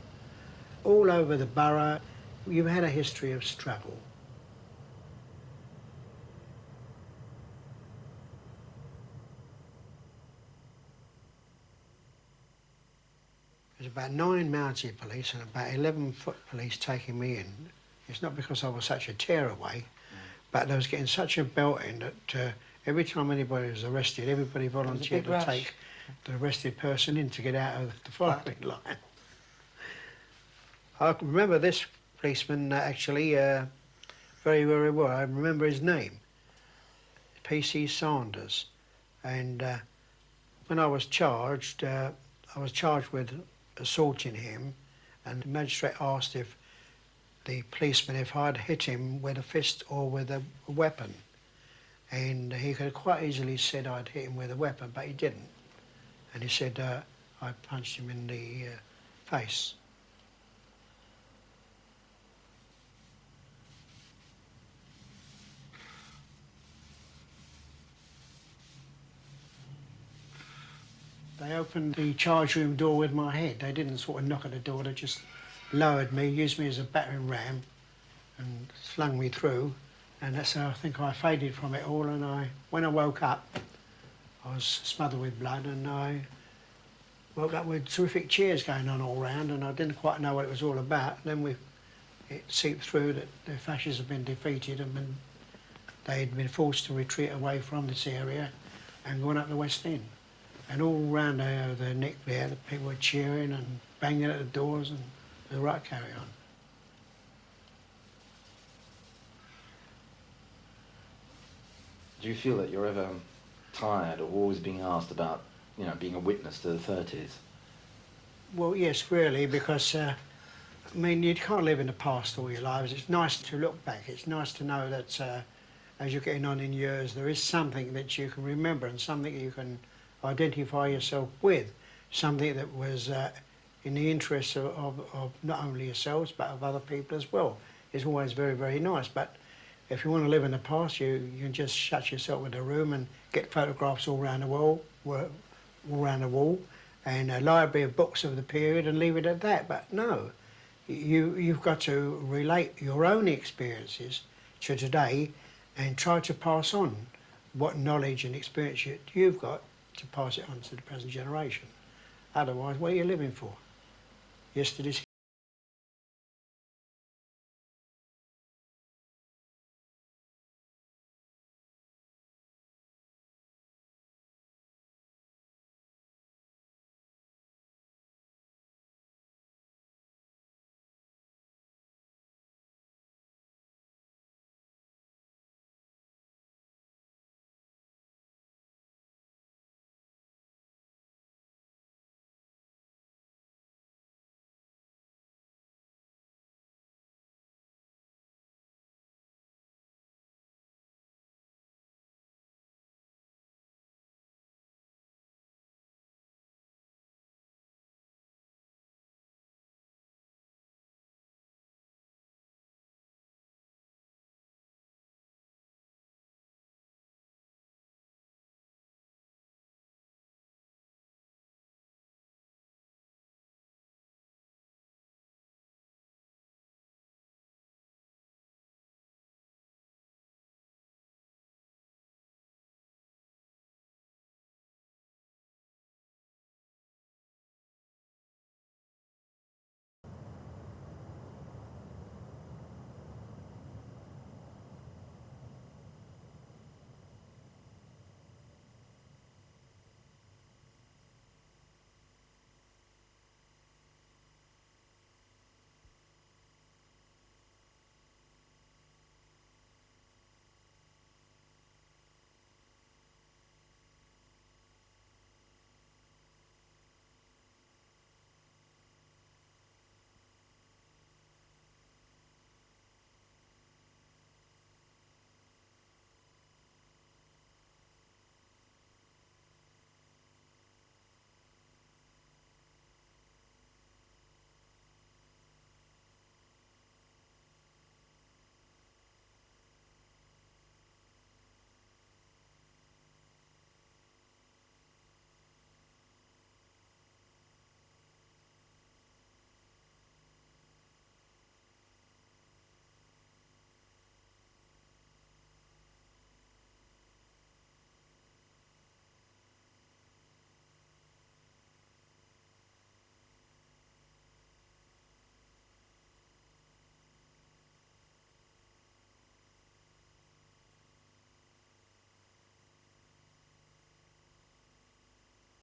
All over the borough, you had a history of struggle. There's about 9 mounted police and about 11 foot police taking me in. It's not because I was such a tearaway, but they was getting such a belting that every time anybody was arrested, everybody volunteered to take the arrested person in to get out of the firing line. I can remember this policeman actually very, very well. I remember his name, P.C. Sanders. And when I was charged with assaulting him, and the magistrate asked if the policeman if I'd hit him with a fist or with a weapon. And he could have quite easily said I'd hit him with a weapon, but he didn't. And he said I punched him in the face. They opened the charge room door with my head. They didn't sort of knock at the door, they just lowered me, used me as a battering ram and slung me through. And that's how I think I faded from it all. And when I woke up, I was smothered with blood, and I woke up with terrific cheers going on all round, and I didn't quite know what it was all about. And then it seeped through that the fascists had been defeated and they'd been forced to retreat away from this area and gone up the West End. And all round the neck there, the people were cheering and banging at the doors, and the right carry on. Do you feel that you're ever tired of always being asked about, you know, being a witness to the 30s? Well, yes, really, because, I mean, you can't live in the past all your lives. It's nice to look back. It's nice to know that as you're getting on in years, there is something that you can remember and something you can identify yourself with, something that was in the interests of not only yourselves but of other people as well. It's always very, very nice. But if you want to live in the past, you can just shut yourself in a room and get photographs all around the wall, and a library of books of the period and leave it at that. But no, you've got to relate your own experiences to today and try to pass on what knowledge and experience you've got to pass it on to the present generation. Otherwise, what are you living for? Yesterday's